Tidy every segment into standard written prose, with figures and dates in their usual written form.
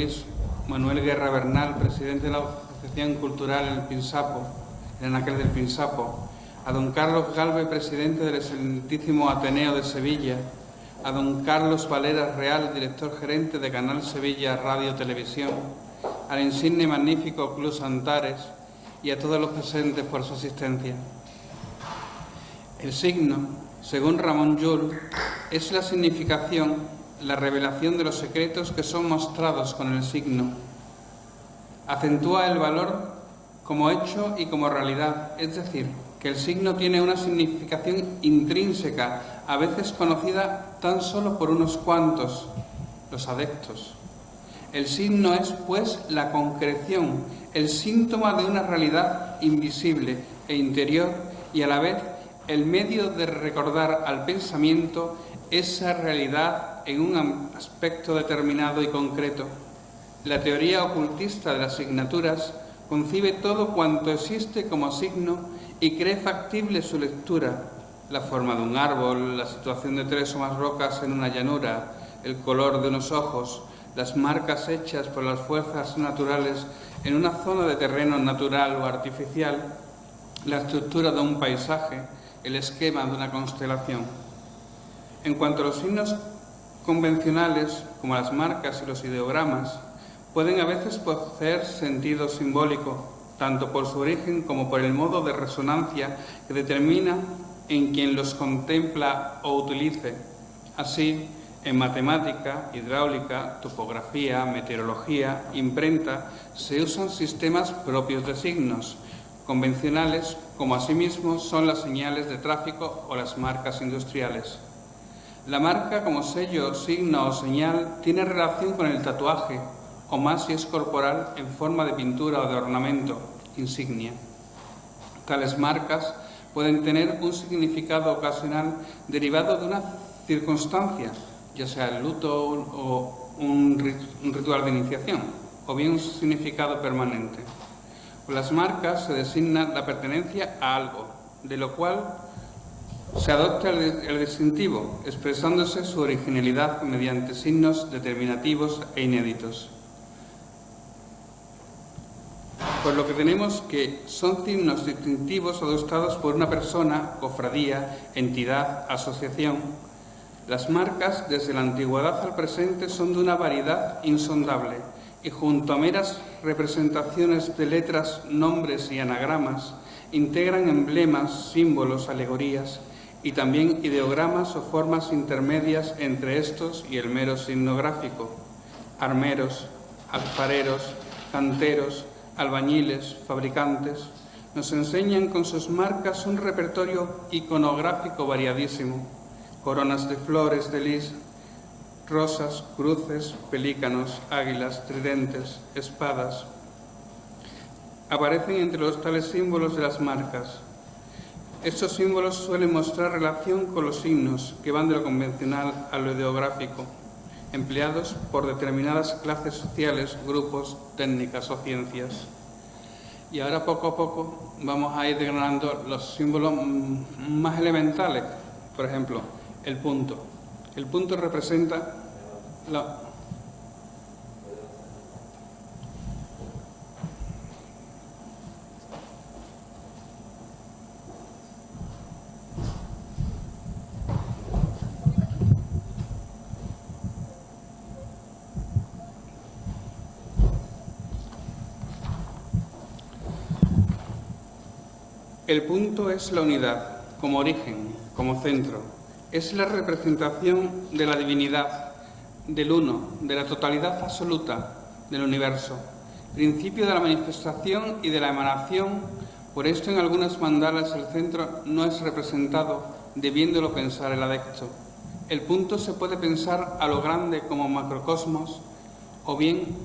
Luis, Manuel Guerra Bernal, presidente de la Asociación Cultural El Pinsapo, el Anaquel del Pinsapo, a don Carlos Galve, presidente del excelentísimo Ateneo de Sevilla, a don Carlos Valera Real, director gerente de Canal Sevilla Radio Televisión, al insigne y magnífico Club Antares y a todos los presentes por su asistencia. El signo, según Ramón Llull, es la significación, la revelación de los secretos que son mostrados con el signo. Acentúa el valor como hecho y como realidad, es decir, que el signo tiene una significación intrínseca, a veces conocida tan solo por unos cuantos, los adeptos. El signo es, pues, la concreción, el síntoma de una realidad invisible e interior y a la vez el medio de recordar al pensamiento esa realidad en un aspecto determinado y concreto. La teoría ocultista de las signaturas concibe todo cuanto existe como signo y cree factible su lectura, la forma de un árbol, la situación de tres o más rocas en una llanura, el color de unos ojos, las marcas hechas por las fuerzas naturales en una zona de terreno natural o artificial, la estructura de un paisaje, el esquema de una constelación. En cuanto a los signos convencionales, como las marcas y los ideogramas, pueden a veces poseer sentido simbólico, tanto por su origen como por el modo de resonancia que determina en quien los contempla o utilice. Así, en matemática, hidráulica, topografía, meteorología, imprenta, se usan sistemas propios de signos convencionales, como asimismo son las señales de tráfico o las marcas industriales. La marca, como sello, signo o señal, tiene relación con el tatuaje, o más si es corporal en forma de pintura o de ornamento, insignia. Tales marcas pueden tener un significado ocasional derivado de una circunstancia, ya sea el luto o un ritual de iniciación, o bien un significado permanente. Con las marcas se designa la pertenencia a algo, de lo cual se adopta el distintivo, expresándose su originalidad mediante signos determinativos e inéditos. Por lo que tenemos que son signos distintivos adoptados por una persona, cofradía, entidad, asociación. Las marcas, desde la antigüedad al presente, son de una variedad insondable y junto a meras representaciones de letras, nombres y anagramas, integran emblemas, símbolos, alegorías y también ideogramas o formas intermedias entre estos y el mero signo gráfico. Armeros, alfareros, canteros, albañiles, fabricantes, nos enseñan con sus marcas un repertorio iconográfico variadísimo: coronas de flores de lis, rosas, cruces, pelícanos, águilas, tridentes, espadas. Aparecen entre los tales símbolos de las marcas. Estos símbolos suelen mostrar relación con los signos que van de lo convencional a lo ideográfico, empleados por determinadas clases sociales, grupos, técnicas o ciencias. Y ahora poco a poco vamos a ir desgranando los símbolos más elementales. Por ejemplo, el punto. El punto representa la... El punto es la unidad, como origen, como centro. Es la representación de la divinidad, del uno, de la totalidad absoluta del universo, principio de la manifestación y de la emanación. Por esto en algunas mandalas el centro no es representado, debiéndolo pensar el adepto. El punto se puede pensar a lo grande como macrocosmos o bien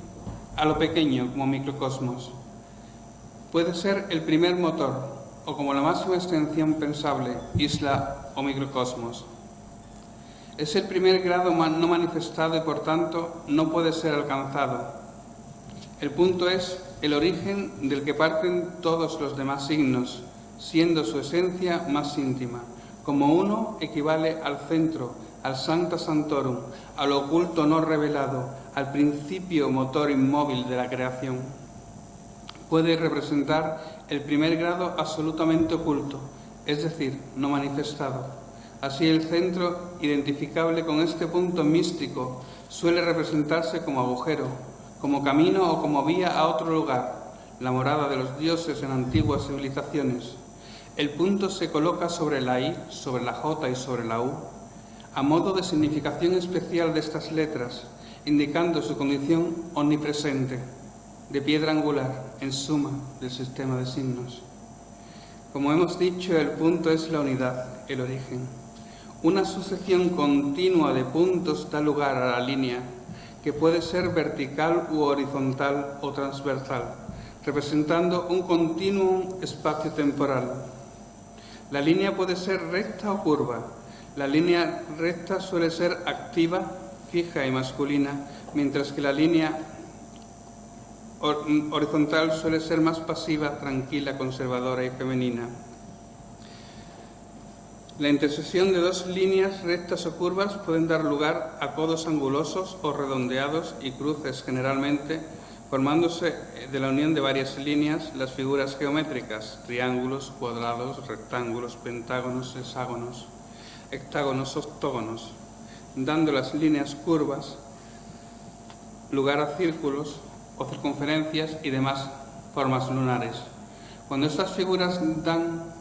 a lo pequeño como microcosmos. Puede ser el primer motor o como la máxima extensión pensable, isla o microcosmos. Es el primer grado no manifestado y por tanto no puede ser alcanzado. El punto es el origen del que parten todos los demás signos, siendo su esencia más íntima. Como uno equivale al centro, al Sancta Sanctorum, a lo oculto no revelado, al principio motor inmóvil de la creación. Puede representar el primer grado absolutamente oculto, es decir, no manifestado. Así, el centro identificable con este punto místico suele representarse como agujero, como camino o como vía a otro lugar, la morada de los dioses en antiguas civilizaciones. El punto se coloca sobre la I, sobre la J y sobre la U, a modo de significación especial de estas letras, indicando su condición omnipresente, de piedra angular, en suma, del sistema de signos. Como hemos dicho, el punto es la unidad, el origen. Una sucesión continua de puntos da lugar a la línea, que puede ser vertical u horizontal o transversal, representando un continuum espacio-temporal. La línea puede ser recta o curva. La línea recta suele ser activa, fija y masculina, mientras que la línea horizontal suele ser más pasiva, tranquila, conservadora y femenina. La intersección de dos líneas rectas o curvas pueden dar lugar a codos angulosos o redondeados y cruces, generalmente formándose de la unión de varias líneas las figuras geométricas, triángulos, cuadrados, rectángulos, pentágonos, hexágonos, hectágonos, octógonos, dando las líneas curvas lugar a círculos o circunferencias y demás formas lunares. Cuando estas figuras dan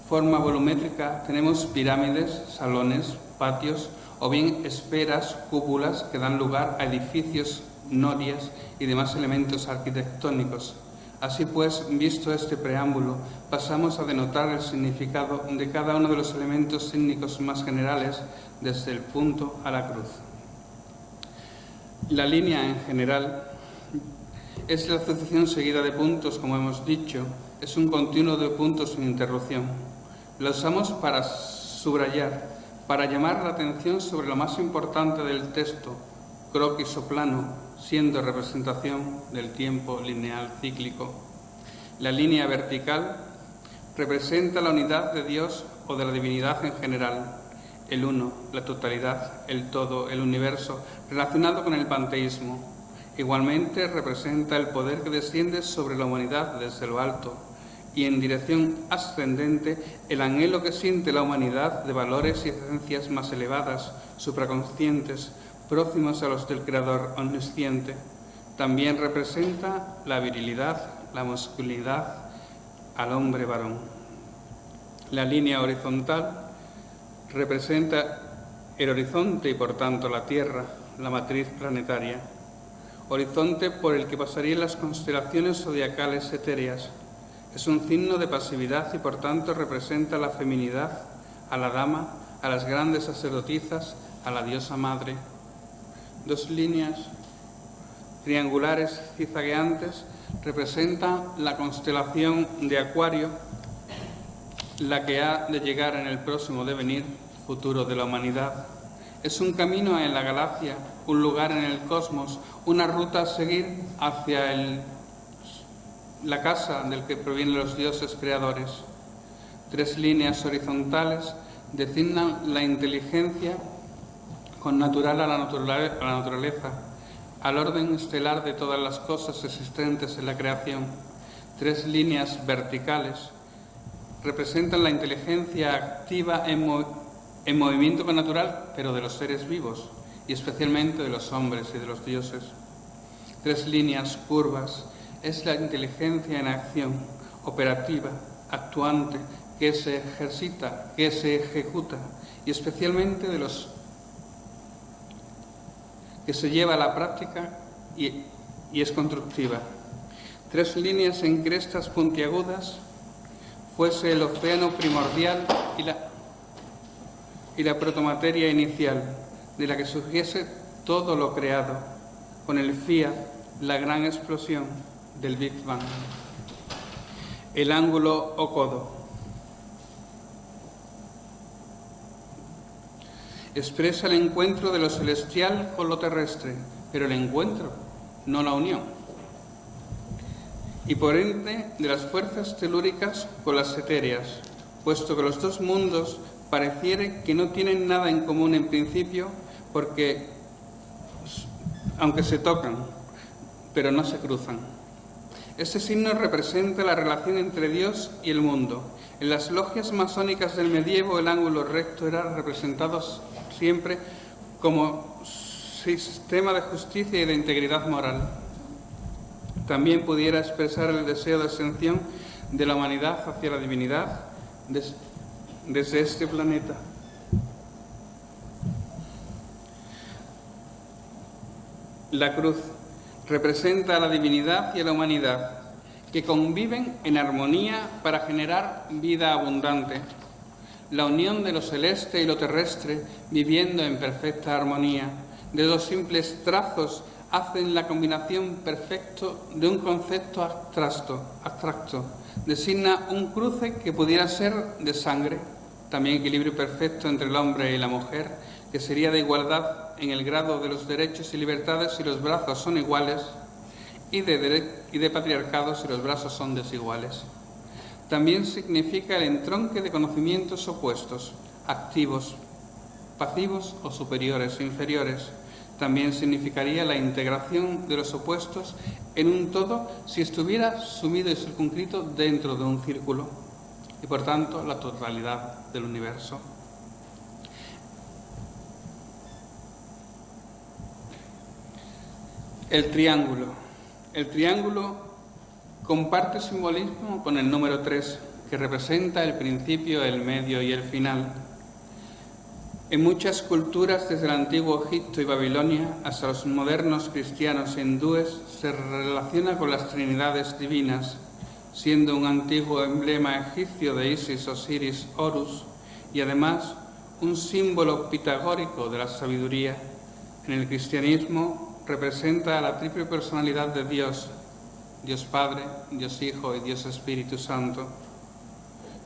forma volumétrica, tenemos pirámides, salones, patios o bien esferas, cúpulas que dan lugar a edificios, norias y demás elementos arquitectónicos. Así pues, visto este preámbulo, pasamos a denotar el significado de cada uno de los elementos sígnicos más generales, desde el punto a la cruz. La línea, en general, es la sucesión seguida de puntos, como hemos dicho, es un continuo de puntos sin interrupción. La usamos para subrayar, para llamar la atención sobre lo más importante del texto, croquis o plano, siendo representación del tiempo lineal cíclico. La línea vertical representa la unidad de Dios o de la divinidad en general, el uno, la totalidad, el todo, el universo, relacionado con el panteísmo. Igualmente representa el poder que desciende sobre la humanidad desde lo alto y en dirección ascendente el anhelo que siente la humanidad de valores y esencias más elevadas, supraconscientes, próximos a los del Creador omnisciente. También representa la virilidad, la masculinidad al hombre varón. La línea horizontal representa el horizonte y por tanto la Tierra, la matriz planetaria. Horizonte por el que pasarían las constelaciones zodiacales etéreas. Es un signo de pasividad y por tanto representa la feminidad, a la dama, a las grandes sacerdotisas, a la diosa madre. Dos líneas triangulares zigzagueantes representan la constelación de Acuario, la que ha de llegar en el próximo devenir futuro de la humanidad. Es un camino en la galaxia, un lugar en el cosmos, una ruta a seguir hacia la casa del que provienen los dioses creadores. Tres líneas horizontales designan la inteligencia connatural a la naturaleza, al orden estelar de todas las cosas existentes en la creación. Tres líneas verticales representan la inteligencia activa en movimiento connatural, pero de los seres vivos, y especialmente de los hombres y de los dioses. Tres líneas curvas es la inteligencia en acción, operativa, actuante, que se ejercita, que se ejecuta, y especialmente de los que se lleva a la práctica y es constructiva. Tres líneas en crestas puntiagudas fuese el océano primordial y la protomateria inicial, de la que surgiese todo lo creado, con el fiat, la gran explosión del Big Bang. El ángulo o codo expresa el encuentro de lo celestial con lo terrestre, pero el encuentro, no la unión. Y por ende de las fuerzas telúricas con las etéreas, puesto que los dos mundos pareciere que no tienen nada en común en principio, porque aunque se tocan, pero no se cruzan. Este signo representa la relación entre Dios y el mundo. En las logias masónicas del medievo, el ángulo recto era representado siempre como sistema de justicia y de integridad moral. También pudiera expresar el deseo de ascensión de la humanidad hacia la divinidad desde este planeta. La cruz representa a la divinidad y a la humanidad, que conviven en armonía para generar vida abundante. La unión de lo celeste y lo terrestre viviendo en perfecta armonía. De los simples trazos hacen la combinación perfecta de un concepto abstracto. Designa un cruce que pudiera ser de sangre, también equilibrio perfecto entre el hombre y la mujer, que sería de igualdad en el grado de los derechos y libertades si los brazos son iguales, y de patriarcado si los brazos son desiguales. También significa el entronque de conocimientos opuestos, activos, pasivos o superiores o inferiores. También significaría la integración de los opuestos en un todo si estuviera sumido y circunscrito dentro de un círculo, y por tanto la totalidad del universo. El triángulo. El triángulo comparte simbolismo con el número 3, que representa el principio, el medio y el final. En muchas culturas, desde el antiguo Egipto y Babilonia hasta los modernos cristianos e hindúes, se relaciona con las trinidades divinas, siendo un antiguo emblema egipcio de Isis, Osiris, Horus, y además un símbolo pitagórico de la sabiduría. En el cristianismo representa a la triple personalidad de Dios, Dios Padre, Dios Hijo y Dios Espíritu Santo.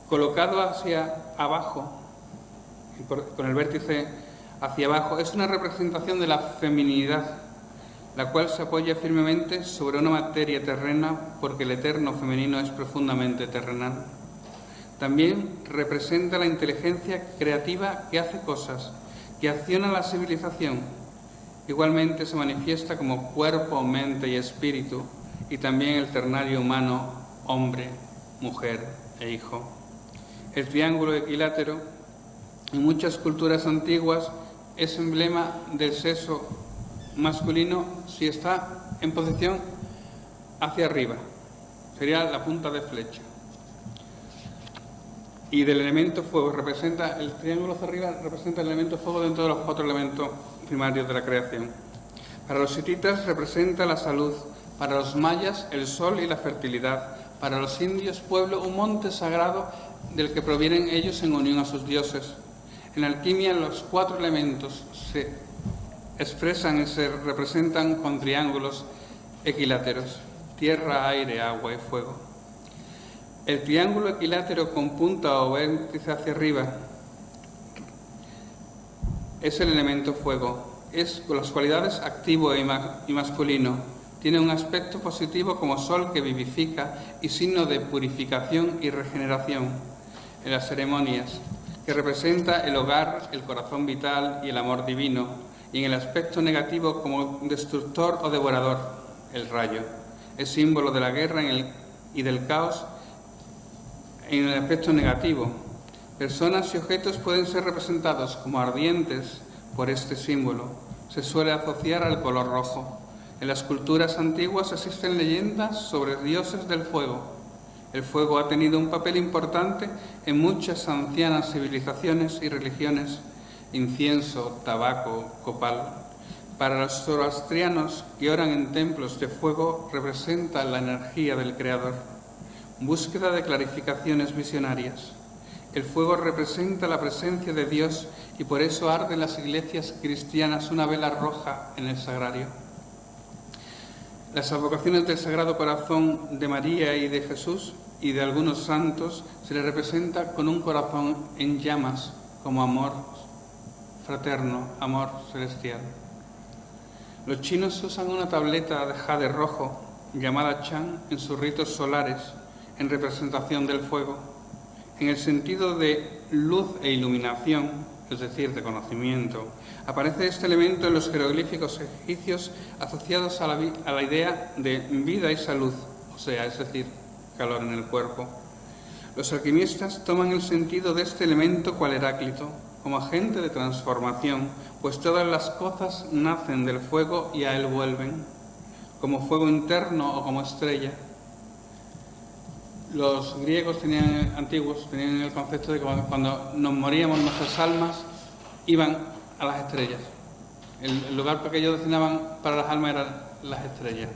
Colocado hacia abajo, con el vértice hacia abajo, es una representación de la feminidad, la cual se apoya firmemente sobre una materia terrena, porque el eterno femenino es profundamente terrenal. También representa la inteligencia creativa que hace cosas, que acciona la civilización. Igualmente se manifiesta como cuerpo, mente y espíritu, y también el ternario humano, hombre, mujer e hijo. El triángulo equilátero, en muchas culturas antiguas, es emblema del sexo masculino si está en posición hacia arriba, sería la punta de flecha. Y del elemento fuego, el triángulo hacia arriba representa el elemento fuego dentro de los 4 elementos primarios de la creación. Para los hititas representa la salud, para los mayas el sol y la fertilidad, para los indios pueblo un monte sagrado del que provienen ellos en unión a sus dioses. En alquimia los 4 elementos se expresan y se representan con triángulos equiláteros: tierra, aire, agua y fuego. El triángulo equilátero con punta o vértice hacia arriba es el elemento fuego. Es con las cualidades activo y masculino. Tiene un aspecto positivo como sol que vivifica y signo de purificación y regeneración en las ceremonias, que representa el hogar, el corazón vital y el amor divino, y en el aspecto negativo como destructor o devorador, el rayo. Es símbolo de la guerra y del caos en el aspecto negativo. Personas y objetos pueden ser representados como ardientes por este símbolo. Se suele asociar al color rojo. En las culturas antiguas existen leyendas sobre dioses del fuego. El fuego ha tenido un papel importante en muchas ancianas civilizaciones y religiones: incienso, tabaco, copal. Para los zoroastrianos, que oran en templos de fuego, representa la energía del Creador. Búsqueda de clarificaciones visionarias. El fuego representa la presencia de Dios y por eso arde en las iglesias cristianas una vela roja en el sagrario. Las advocaciones del Sagrado Corazón de María y de Jesús y de algunos santos se les representa con un corazón en llamas, como amor fraterno, amor celestial. Los chinos usan una tableta de jade rojo, llamada Chan, en sus ritos solares, en representación del fuego. En el sentido de luz e iluminación, es decir, de conocimiento. Aparece este elemento en los jeroglíficos egipcios asociados a la idea de vida y salud, o sea, es decir, calor en el cuerpo. Los alquimistas toman el sentido de este elemento cual Heráclito, como agente de transformación, pues todas las cosas nacen del fuego y a él vuelven, como fuego interno o como estrella. Los griegos antiguos tenían el concepto de que cuando nos moríamos, nuestras almas iban a las estrellas. El lugar que ellos destinaban para las almas eran las estrellas.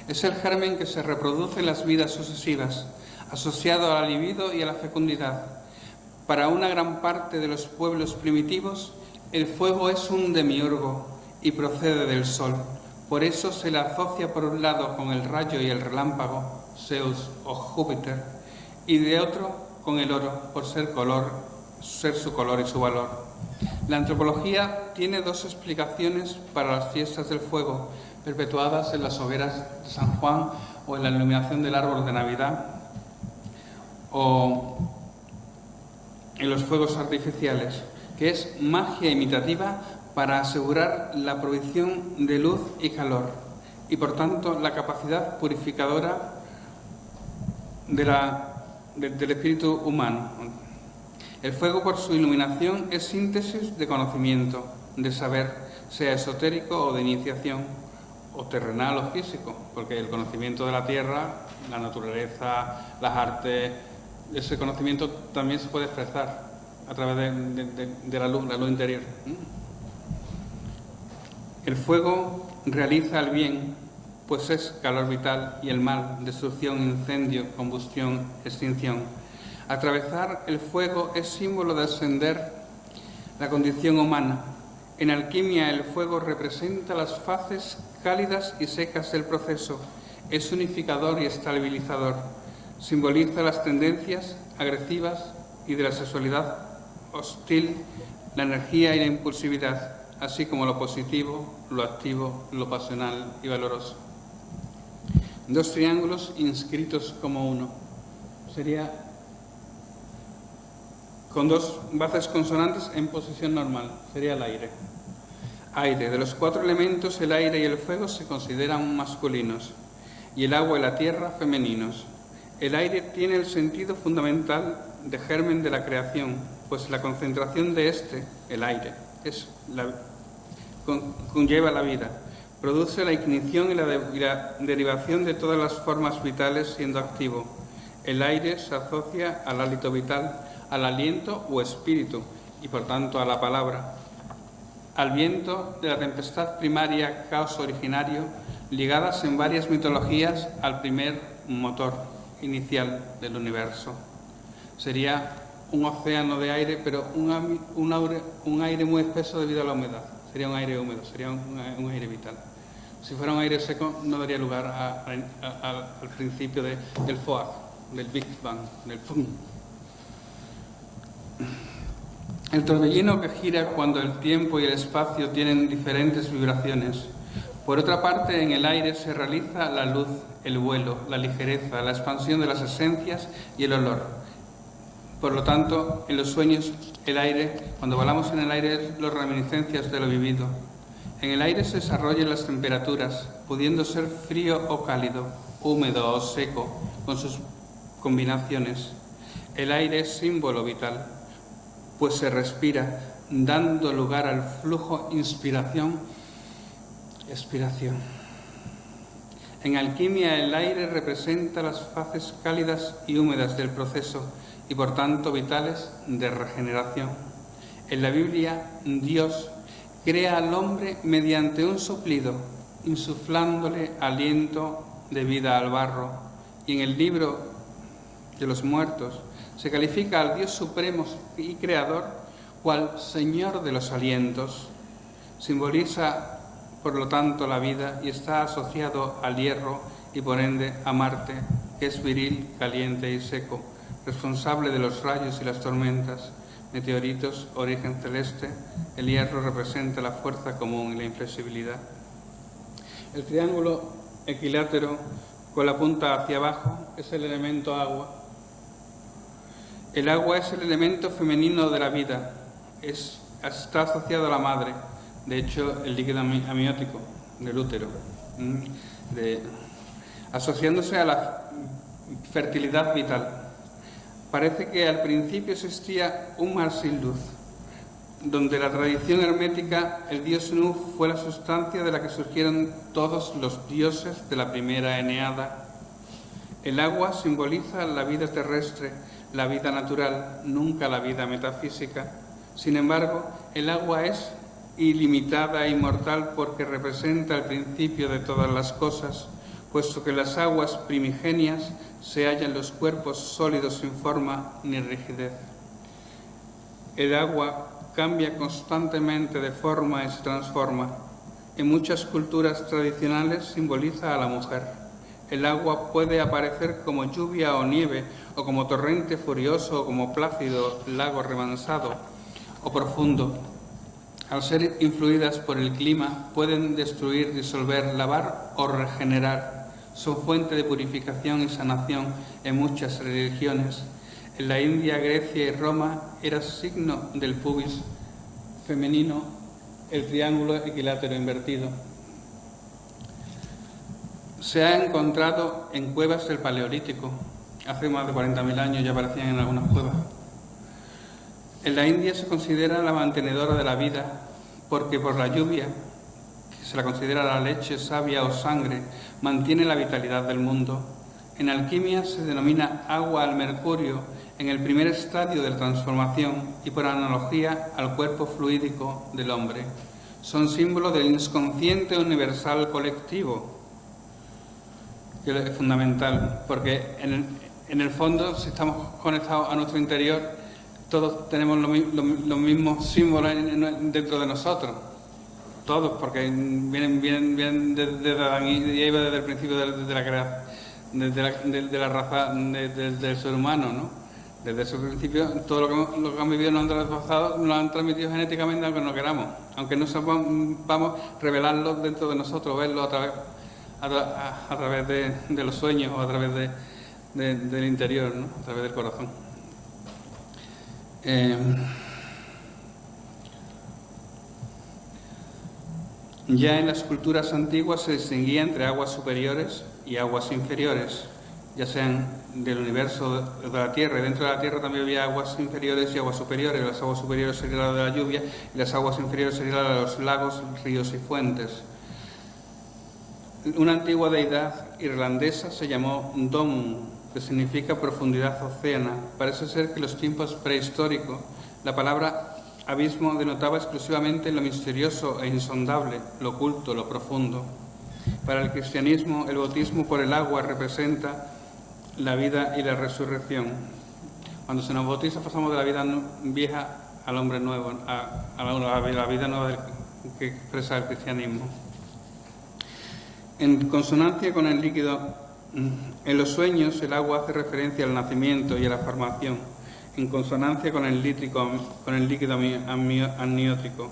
Es el germen que se reproduce en las vidas sucesivas, asociado al libido y a la fecundidad. Para una gran parte de los pueblos primitivos, el fuego es un demiurgo y procede del sol. Por eso se le asocia por un lado con el rayo y el relámpago, Zeus o Júpiter, y de otro con el oro, por ser su color y su valor. La antropología tiene dos explicaciones para las fiestas del fuego, perpetuadas en las hogueras de San Juan o en la iluminación del árbol de Navidad o en los fuegos artificiales, que es magia imitativa para asegurar la provisión de luz y calor y, por tanto, la capacidad purificadora del espíritu humano. El fuego, por su iluminación, es síntesis de conocimiento, de saber, sea esotérico o de iniciación, o terrenal o físico, porque el conocimiento de la tierra, la naturaleza, las artes, ese conocimiento también se puede expresar a través de la luz interior. El fuego realiza el bien, pues es calor vital, y el mal, destrucción, incendio, combustión, extinción. Atravesar el fuego es símbolo de ascender la condición humana. En alquimia, el fuego representa las fases cálidas y secas del proceso, es unificador y estabilizador, simboliza las tendencias agresivas y de la sexualidad hostil, la energía y la impulsividad, así como lo positivo, lo activo, lo pasional y valoroso. Dos triángulos inscritos como uno. Sería con dos bases consonantes en posición normal. Sería el aire. Aire. De los cuatro elementos, el aire y el fuego se consideran masculinos y el agua y la tierra femeninos. El aire tiene el sentido fundamental de germen de la creación, pues la concentración de el aire, conlleva la vida, produce la ignición y la derivación de todas las formas vitales siendo activo. El aire se asocia al hálito vital, al aliento o espíritu y por tanto a la palabra, al viento de la tempestad primaria, caos originario, ligadas en varias mitologías al primer motor inicial del universo. Sería un océano de aire, pero un aire muy espeso debido a la humedad. Sería un aire húmedo, sería un aire vital. Si fuera un aire seco, no daría lugar al principio del FOAG, del Big Bang, del FUM. El torbellino que gira cuando el tiempo y el espacio tienen diferentes vibraciones. Por otra parte, en el aire se realiza la luz, el vuelo, la ligereza, la expansión de las esencias y el olor. Por lo tanto, en los sueños, el aire, cuando volamos en el aire, es las reminiscencias de lo vivido. En el aire se desarrollan las temperaturas, pudiendo ser frío o cálido, húmedo o seco, con sus combinaciones. El aire es símbolo vital, pues se respira, dando lugar al flujo inspiración-expiración. En alquimia, el aire representa las fases cálidas y húmedas del proceso y, por tanto, vitales de regeneración. En la Biblia, Dios crea al hombre mediante un soplido, insuflándole aliento de vida al barro. Y en el libro de los muertos se califica al Dios supremo y creador cual Señor de los alientos. Simboliza, por lo tanto, la vida y está asociado al hierro y, por ende, a Marte, que es viril, caliente y seco, responsable de los rayos y las tormentas, meteoritos, origen celeste. El hierro representa la fuerza común y la inflexibilidad. El triángulo equilátero con la punta hacia abajo, es el elemento agua. El agua es el elemento femenino de la vida, está asociado a la madre, de hecho el líquido amniótico del útero, asociándose a la fertilidad vital. Parece que al principio existía un mar sin luz, donde la tradición hermética, el dios Nu fue la sustancia de la que surgieron todos los dioses de la primera Eneada. El agua simboliza la vida terrestre, la vida natural, nunca la vida metafísica. Sin embargo, el agua es ilimitada e inmortal porque representa el principio de todas las cosas, puesto que las aguas primigenias se hallan en los cuerpos sólidos sin forma ni rigidez. El agua cambia constantemente de forma y se transforma. En muchas culturas tradicionales simboliza a la mujer. El agua puede aparecer como lluvia o nieve, o como torrente furioso, o como plácido lago remansado o profundo. Al ser influidas por el clima, pueden destruir, disolver, lavar o regenerar. Son fuente de purificación y sanación en muchas religiones. En la India, Grecia y Roma era signo del pubis femenino el triángulo equilátero invertido. Se ha encontrado en cuevas del Paleolítico. Hace más de 40.000 años ya aparecían en algunas cuevas. En la India se considera la mantenedora de la vida porque por la lluvia, que se la considera la leche, savia o sangre, mantiene la vitalidad del mundo. En alquimia se denomina agua al mercurio en el primer estadio de la transformación y por analogía al cuerpo fluídico del hombre. Son símbolo del inconsciente universal colectivo, que es fundamental, porque en el fondo, si estamos conectados a nuestro interior, todos tenemos los mismos símbolos dentro de nosotros. Todos, porque vienen desde Adán y Eva, desde el principio de la creación, de la raza del ser humano, ¿no? Desde ese principio, todo lo que han vivido nos han transmitido genéticamente, aunque no queramos, aunque no sepamos revelarlo dentro de nosotros, verlo a través de los sueños o a través del interior, ¿no? A través del corazón. Ya en las culturas antiguas se distinguía entre aguas superiores y aguas inferiores, ya sean del universo de la Tierra, y dentro de la Tierra también había aguas inferiores y aguas superiores. Las aguas superiores serían las de la lluvia y las aguas inferiores serían las de los lagos, ríos y fuentes. Una antigua deidad irlandesa se llamó Dom, que significa profundidad océana. Parece ser que en los tiempos prehistóricos la palabra abismo denotaba exclusivamente lo misterioso e insondable, lo oculto, lo profundo. Para el cristianismo, el bautismo por el agua representa la vida y la resurrección. Cuando se nos bautiza pasamos de la vida vieja al hombre nuevo, a la vida nueva que expresa el cristianismo. En consonancia con el líquido, en los sueños el agua hace referencia al nacimiento y a la formación, en consonancia con el líquido amniótico.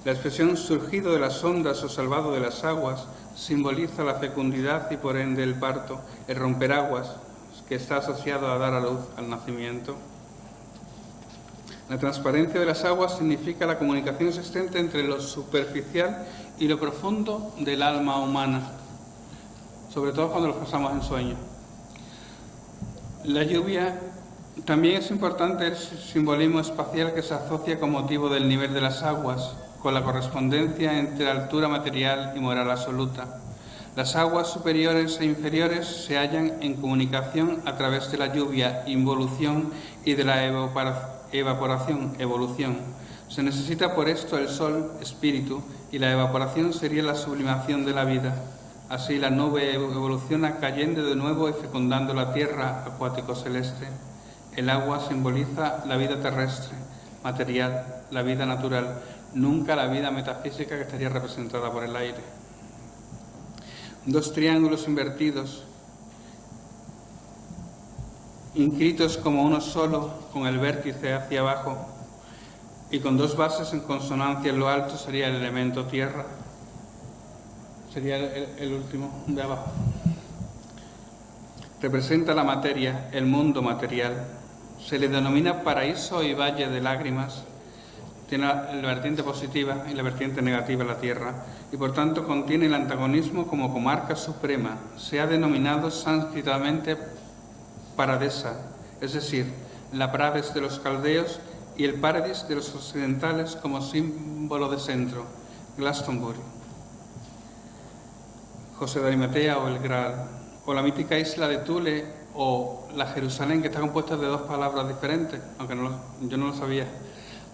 La expresión surgido de las ondas o salvado de las aguas simboliza la fecundidad y por ende el parto, el romper aguas, que está asociado a dar a luz al nacimiento. La transparencia de las aguas significa la comunicación existente entre lo superficial y lo profundo del alma humana, sobre todo cuando lo pasamos en sueños. La lluvia también es importante el simbolismo espacial que se asocia con motivo del nivel de las aguas, con la correspondencia entre altura material y moral absoluta. Las aguas superiores e inferiores se hallan en comunicación a través de la lluvia, involución, y de la evaporación, evolución. Se necesita por esto el sol, espíritu, y la evaporación sería la sublimación de la vida. Así la nube evoluciona cayendo de nuevo y fecundando la tierra acuático celeste. El agua simboliza la vida terrestre, material, la vida natural, nunca la vida metafísica que estaría representada por el aire. Dos triángulos invertidos, inscritos como uno solo, con el vértice hacia abajo y con dos bases en consonancia en lo alto, sería el elemento tierra. Sería el último de abajo. representa la materia, el mundo material. Se le denomina paraíso y valle de lágrimas. Tiene la vertiente positiva y la vertiente negativa la tierra, y por tanto contiene el antagonismo como comarca suprema. Se ha denominado sánscritamente Paradesa, es decir, la Parades de los caldeos y el Paradis de los occidentales como símbolo de centro, Glastonbury, José de Arimatea o el Graal, o la mítica isla de Thule o la Jerusalén, que está compuesta de dos palabras diferentes, aunque yo no lo sabía.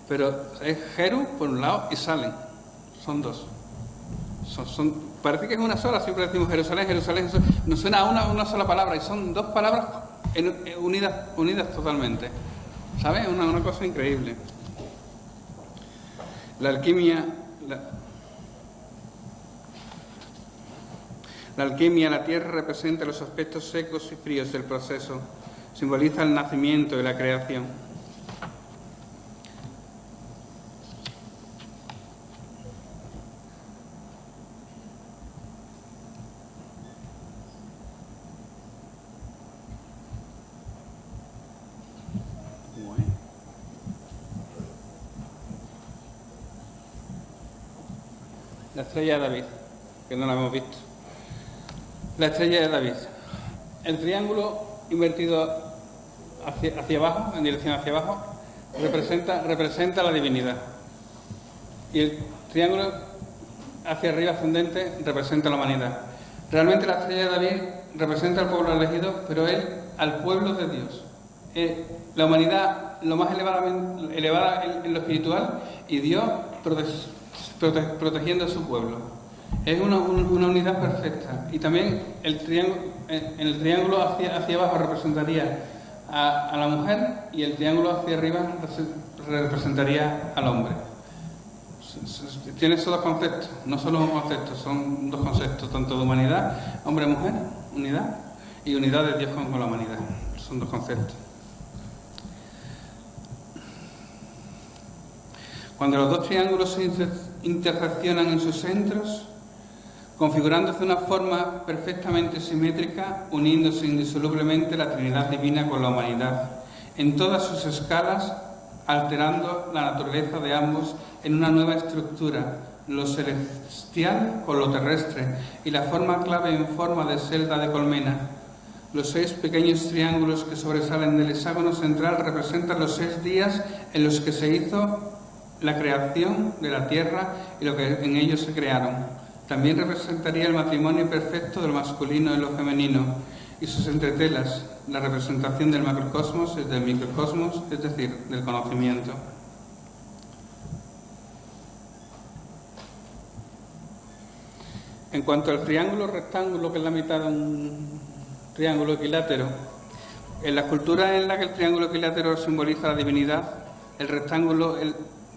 Pero es Jeru por un lado y Salem, son dos. Parece que es una sola, siempre decimos Jerusalén, Jerusalén, nos suena a una sola palabra y son dos palabras unidas totalmente. ¿Sabes? Una cosa increíble. La alquimia, la tierra representa los aspectos secos y fríos del proceso, simboliza el nacimiento y la creación. La estrella de David, que no la hemos visto. La estrella de David. El triángulo invertido hacia abajo, en dirección hacia abajo, representa la divinidad. Y el triángulo hacia arriba ascendente representa la humanidad. Realmente la estrella de David representa al pueblo elegido, pero él al pueblo de Dios. La humanidad lo más elevada en lo espiritual y Dios protegiendo a su pueblo. Es una unidad perfecta. Y también el triángulo hacia abajo representaría a la mujer y el triángulo hacia arriba representaría al hombre. Tiene esos dos conceptos, no solo un concepto, son dos conceptos, tanto de humanidad, hombre-mujer, unidad, y unidad de Dios con la humanidad. Son dos conceptos. Cuando los dos triángulos se interseccionan en sus centros, configurándose de una forma perfectamente simétrica, uniéndose indisolublemente la Trinidad Divina con la humanidad, en todas sus escalas, alterando la naturaleza de ambos en una nueva estructura, lo celestial con lo terrestre, y la forma clave en forma de celda de colmena. Los 6 pequeños triángulos que sobresalen del hexágono central representan los 6 días en los que se hizo la creación de la tierra y lo que en ellos se crearon. También representaría el matrimonio perfecto del masculino y lo femenino y sus entretelas, la representación del macrocosmos y del microcosmos, es decir, del conocimiento. En cuanto al triángulo rectángulo, que es la mitad de un triángulo equilátero, en la cultura en la que el triángulo equilátero simboliza la divinidad, el rectángulo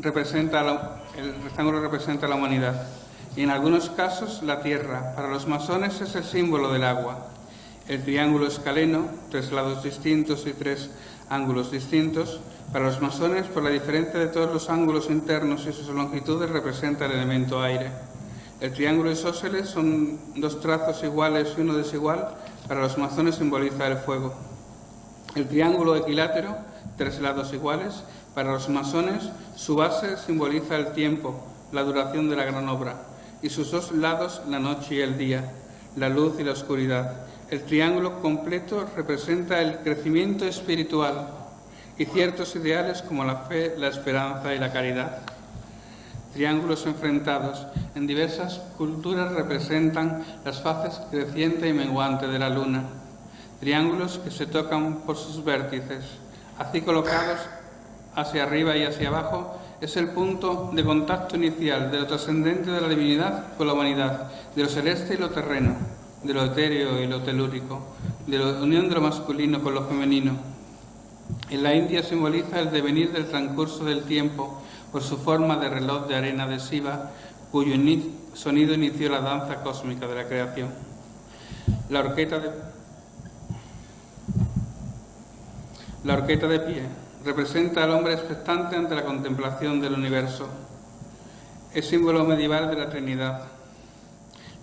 representa a la humanidad y en algunos casos la tierra. Para los masones es el símbolo del agua. El triángulo escaleno, 3 lados distintos y 3 ángulos distintos, para los masones, por la diferencia de todos los ángulos internos y sus longitudes, representa el elemento aire. El triángulo isósceles son 2 trazos iguales y uno desigual, para los masones simboliza el fuego. El triángulo equilátero, 3 lados iguales, para los masones su base simboliza el tiempo, la duración de la gran obra, y sus 2 lados la noche y el día, la luz y la oscuridad. El triángulo completo representa el crecimiento espiritual y ciertos ideales como la fe, la esperanza y la caridad. Triángulos enfrentados en diversas culturas representan las fases creciente y menguante de la luna. Triángulos que se tocan por sus vértices, así colocados hacia arriba y hacia abajo, es el punto de contacto inicial de lo trascendente de la divinidad con la humanidad, de lo celeste y lo terreno, de lo etéreo y lo telúrico, de la unión de lo masculino con lo femenino. En la India simboliza el devenir del transcurso del tiempo por su forma de reloj de arena adhesiva, cuyo sonido inició la danza cósmica de la creación. La horqueta de pie representa al hombre expectante ante la contemplación del universo. Es símbolo medieval de la Trinidad.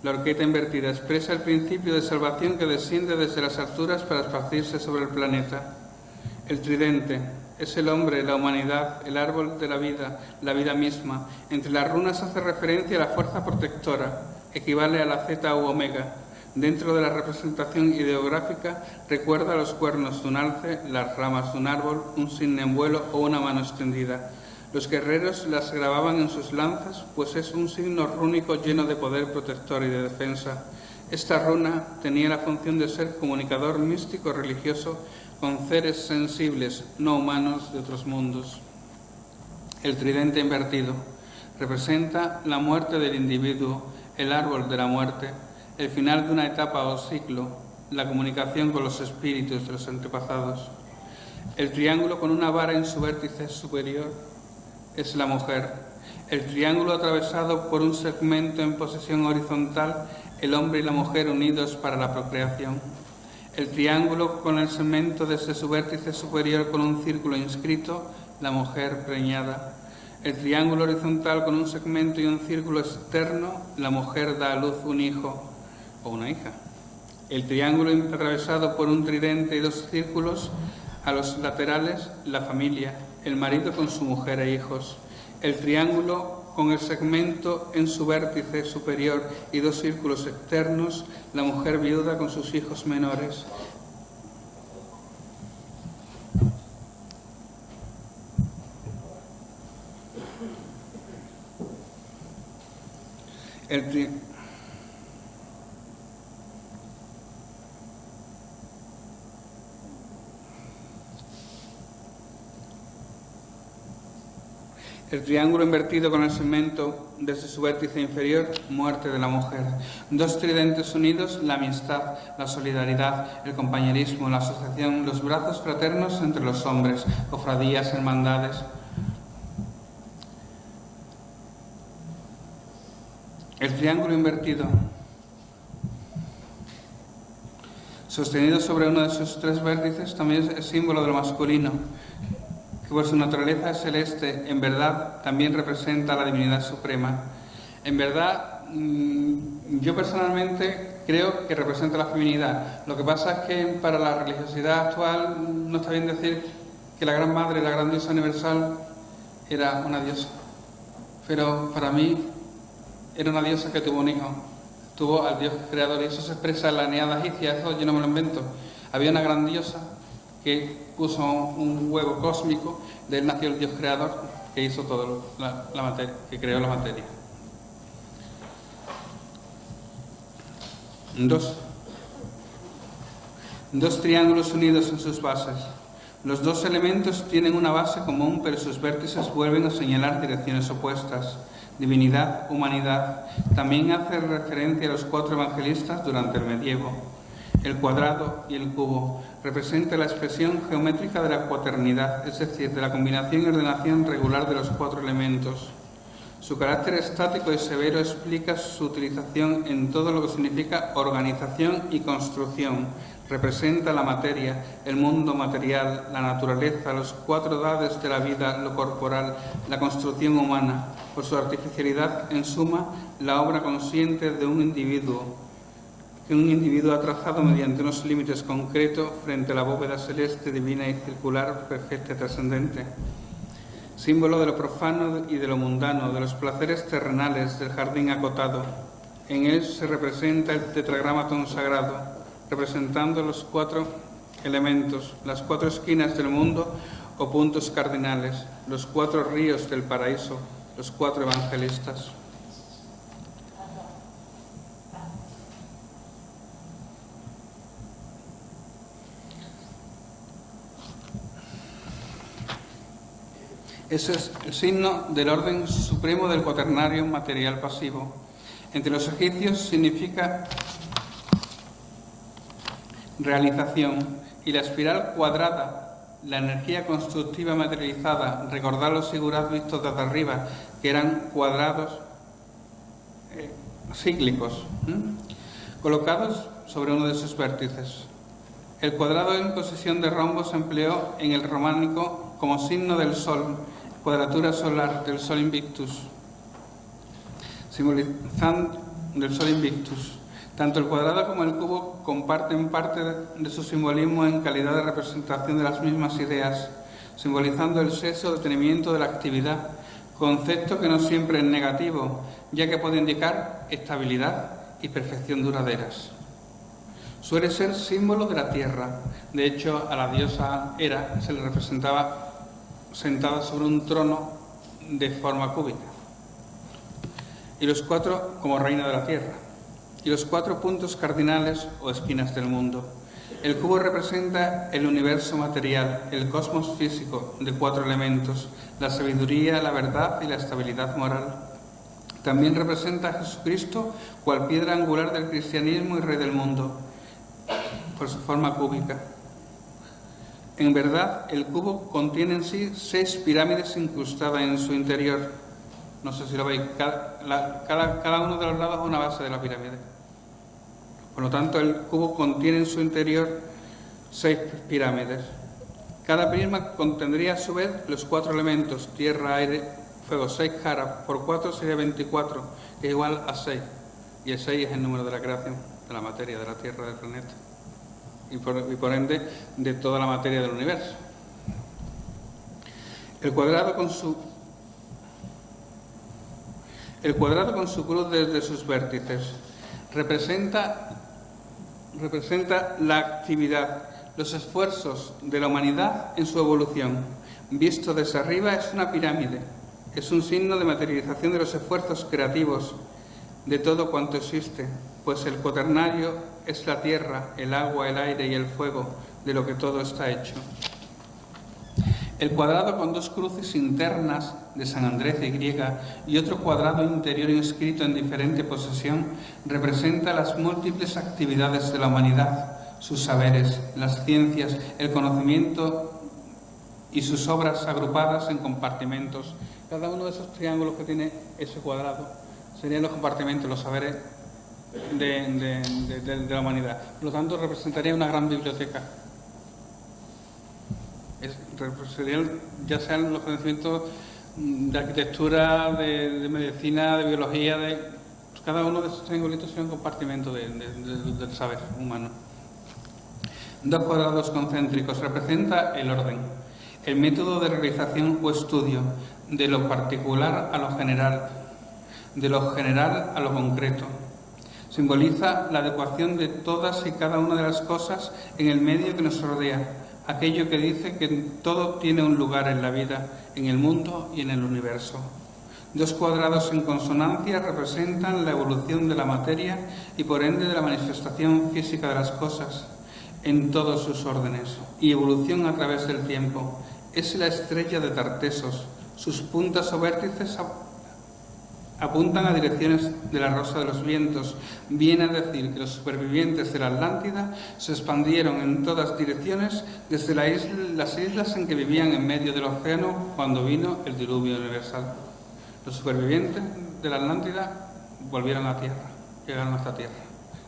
La horqueta invertida expresa el principio de salvación que desciende desde las alturas para esparcirse sobre el planeta. El tridente es el hombre, la humanidad, el árbol de la vida misma. Entre las runas hace referencia a la fuerza protectora, equivale a la zeta u omega. Dentro de la representación ideográfica recuerda los cuernos de un alce, las ramas de un árbol, un cisne en vuelo o una mano extendida. Los guerreros las grababan en sus lanzas, pues es un signo rúnico lleno de poder protector y de defensa. Esta runa tenía la función de ser comunicador místico religioso con seres sensibles, no humanos, de otros mundos. El tridente invertido representa la muerte del individuo, el árbol de la muerte, el final de una etapa o ciclo, la comunicación con los espíritus de los antepasados. El triángulo con una vara en su vértice superior es la mujer. El triángulo atravesado por un segmento en posición horizontal, el hombre y la mujer unidos para la procreación. El triángulo con el segmento desde su vértice superior con un círculo inscrito, la mujer preñada. El triángulo horizontal con un segmento y un círculo externo, la mujer da a luz un hijo o una hija. El triángulo atravesado por un tridente y dos círculos, a los laterales, la familia, el marido con su mujer e hijos. El triángulo con el segmento en su vértice superior y dos círculos externos, la mujer viuda con sus hijos menores. El triángulo invertido con el segmento desde su vértice inferior, muerte de la mujer. Dos tridentes unidos, la amistad, la solidaridad, el compañerismo, la asociación, los brazos fraternos entre los hombres, cofradías, hermandades. El triángulo invertido, sostenido sobre uno de sus tres vértices, también es símbolo de lo masculino, que por su naturaleza celeste, en verdad, también representa a la divinidad suprema. En verdad, yo personalmente creo que representa la feminidad. Lo que pasa es que para la religiosidad actual no está bien decir que la Gran Madre, la Gran Diosa Universal, era una diosa. Pero para mí era una diosa que tuvo un hijo, tuvo al Dios creador, y eso se expresa en la Eneada egipcia, eso yo no me lo invento. Había una gran diosa que puso un huevo cósmico, de él nació el Dios creador que hizo todo la materia, que creó la materia. Dos triángulos unidos en sus bases. Los dos elementos tienen una base común, pero sus vértices vuelven a señalar direcciones opuestas. Divinidad, humanidad. También hace referencia a los cuatro evangelistas durante el medievo. El cuadrado y el cubo representan la expresión geométrica de la cuaternidad, es decir, de la combinación y ordenación regular de los cuatro elementos. Su carácter estático y severo explica su utilización en todo lo que significa organización y construcción. Representa la materia, el mundo material, la naturaleza, los cuatro edades de la vida, lo corporal, la construcción humana. Por su artificialidad, en suma, la obra consciente de un individuo, que un individuo ha trazado mediante unos límites concretos frente a la bóveda celeste, divina y circular, perfecta y trascendente. Símbolo de lo profano y de lo mundano, de los placeres terrenales, del jardín acotado. En él se representa el tetragramatón sagrado, representando los cuatro elementos, las cuatro esquinas del mundo o puntos cardinales, los cuatro ríos del paraíso, los cuatro evangelistas. Ese es el signo del orden supremo del cuaternario material pasivo. Entre los egipcios significa realización, y la espiral cuadrada, la energía constructiva materializada. Recordad los figuras vistos desde arriba, que eran cuadrados cíclicos, colocados sobre uno de sus vértices. El cuadrado en posición de rombo se empleó en el románico como signo del sol, cuadratura solar del Sol Invictus, simbolizando del Sol Invictus. Tanto el cuadrado como el cubo comparten parte de su simbolismo en calidad de representación de las mismas ideas, simbolizando el sexo o detenimiento de la actividad, concepto que no siempre es negativo, ya que puede indicar estabilidad y perfección duraderas. Suele ser símbolo de la tierra. De hecho, a la diosa Hera se le representaba sentada sobre un trono de forma cúbica, y los cuatro como reina de la tierra, y los 4 puntos cardinales o esquinas del mundo. El cubo representa el universo material, el cosmos físico de 4 elementos, la sabiduría, la verdad y la estabilidad moral. También representa a Jesucristo cual piedra angular del cristianismo y rey del mundo, por su forma cúbica. En verdad, el cubo contiene en sí 6 pirámides incrustadas en su interior. No sé si lo veis, cada uno de los lados es una base de la pirámide. Por lo tanto, el cubo contiene en su interior 6 pirámides. Cada prisma contendría a su vez los 4 elementos, tierra, aire, fuego. 6 caras por 4 sería 24, que es igual a 6. Y el 6 es el número de la creación, de la materia, de la tierra, del planeta. Y por ende, de toda la materia del universo. El cuadrado con su cruz desde sus vértices representa la actividad, los esfuerzos de la humanidad en su evolución. Visto desde arriba es una pirámide, es un signo de materialización de los esfuerzos creativos de todo cuanto existe, pues el cuaternario es la tierra, el agua, el aire y el fuego, de lo que todo está hecho. El cuadrado con 2 cruces internas de San Andrés de Griega y otro cuadrado interior inscrito en diferente posición representa las múltiples actividades de la humanidad, sus saberes, las ciencias, el conocimiento y sus obras agrupadas en compartimentos. Cada uno de esos triángulos que tiene ese cuadrado serían los compartimentos, los saberes de la humanidad. Por lo tanto, representaría una gran biblioteca. Serían, ya sean los conocimientos de arquitectura, de medicina, de biología, cada uno de esos triangulitos sería un compartimento del saber humano. 2 cuadrados concéntricos representa el orden, el método de realización o estudio, de lo particular a lo general, de lo general a lo concreto. Simboliza la adecuación de todas y cada una de las cosas en el medio que nos rodea, aquello que dice que todo tiene un lugar en la vida, en el mundo y en el universo. 2 cuadrados en consonancia representan la evolución de la materia y por ende de la manifestación física de las cosas en todos sus órdenes y evolución a través del tiempo. Es la estrella de Tartesos. Sus puntas o vértices apuntan a direcciones de la rosa de los vientos. Viene a decir que los supervivientes de la Atlántida se expandieron en todas direcciones desde las islas en que vivían en medio del océano cuando vino el diluvio universal. Los supervivientes de la Atlántida volvieron a tierra, llegaron hasta tierra.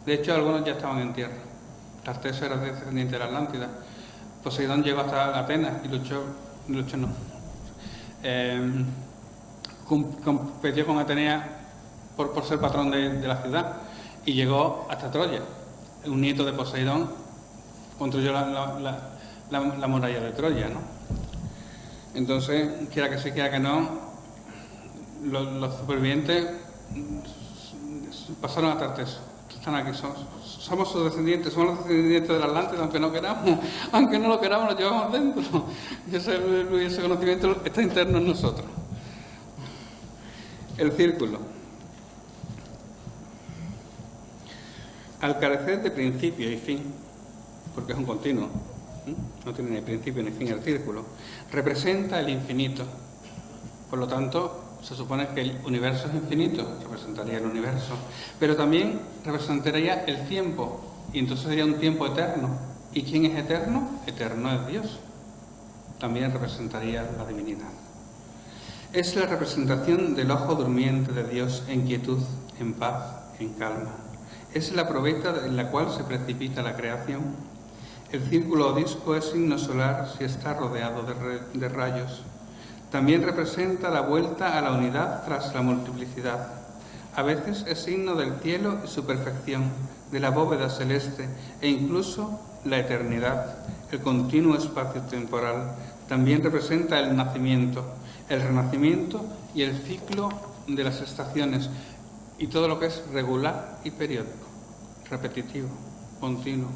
De hecho, algunos ya estaban en tierra. Tarteso era descendiente de la Atlántida. Poseidón llegó hasta Atenas y luchó no. Competió con Atenea por ser patrón de la ciudad y llegó hasta Troya. Un nieto de Poseidón construyó la muralla de Troya, ¿no? Entonces, quiera que sí, quiera que no, los supervivientes pasaron a Tarteso. Están aquí, somos sus descendientes, somos los descendientes de la Atlántida, aunque no queramos, aunque no lo queramos, lo llevamos dentro. Y ese conocimiento está interno en nosotros. El círculo. Al carecer de principio y fin, porque es un continuo, no tiene ni principio ni fin el círculo, representa el infinito. Por lo tanto, se supone que el universo es infinito, representaría el universo, pero también representaría el tiempo, y entonces sería un tiempo eterno. ¿Y quién es eterno? Eterno es Dios. También representaría la divinidad. Es la representación del ojo durmiente de Dios en quietud, en paz, en calma. Es la probeta en la cual se precipita la creación. El círculo o disco es signo solar si está rodeado de rayos. También representa la vuelta a la unidad tras la multiplicidad. A veces es signo del cielo y su perfección, de la bóveda celeste e incluso la eternidad, el continuo espacio temporal. También representa el nacimiento, el renacimiento y el ciclo de las estaciones y todo lo que es regular y periódico, repetitivo, continuo,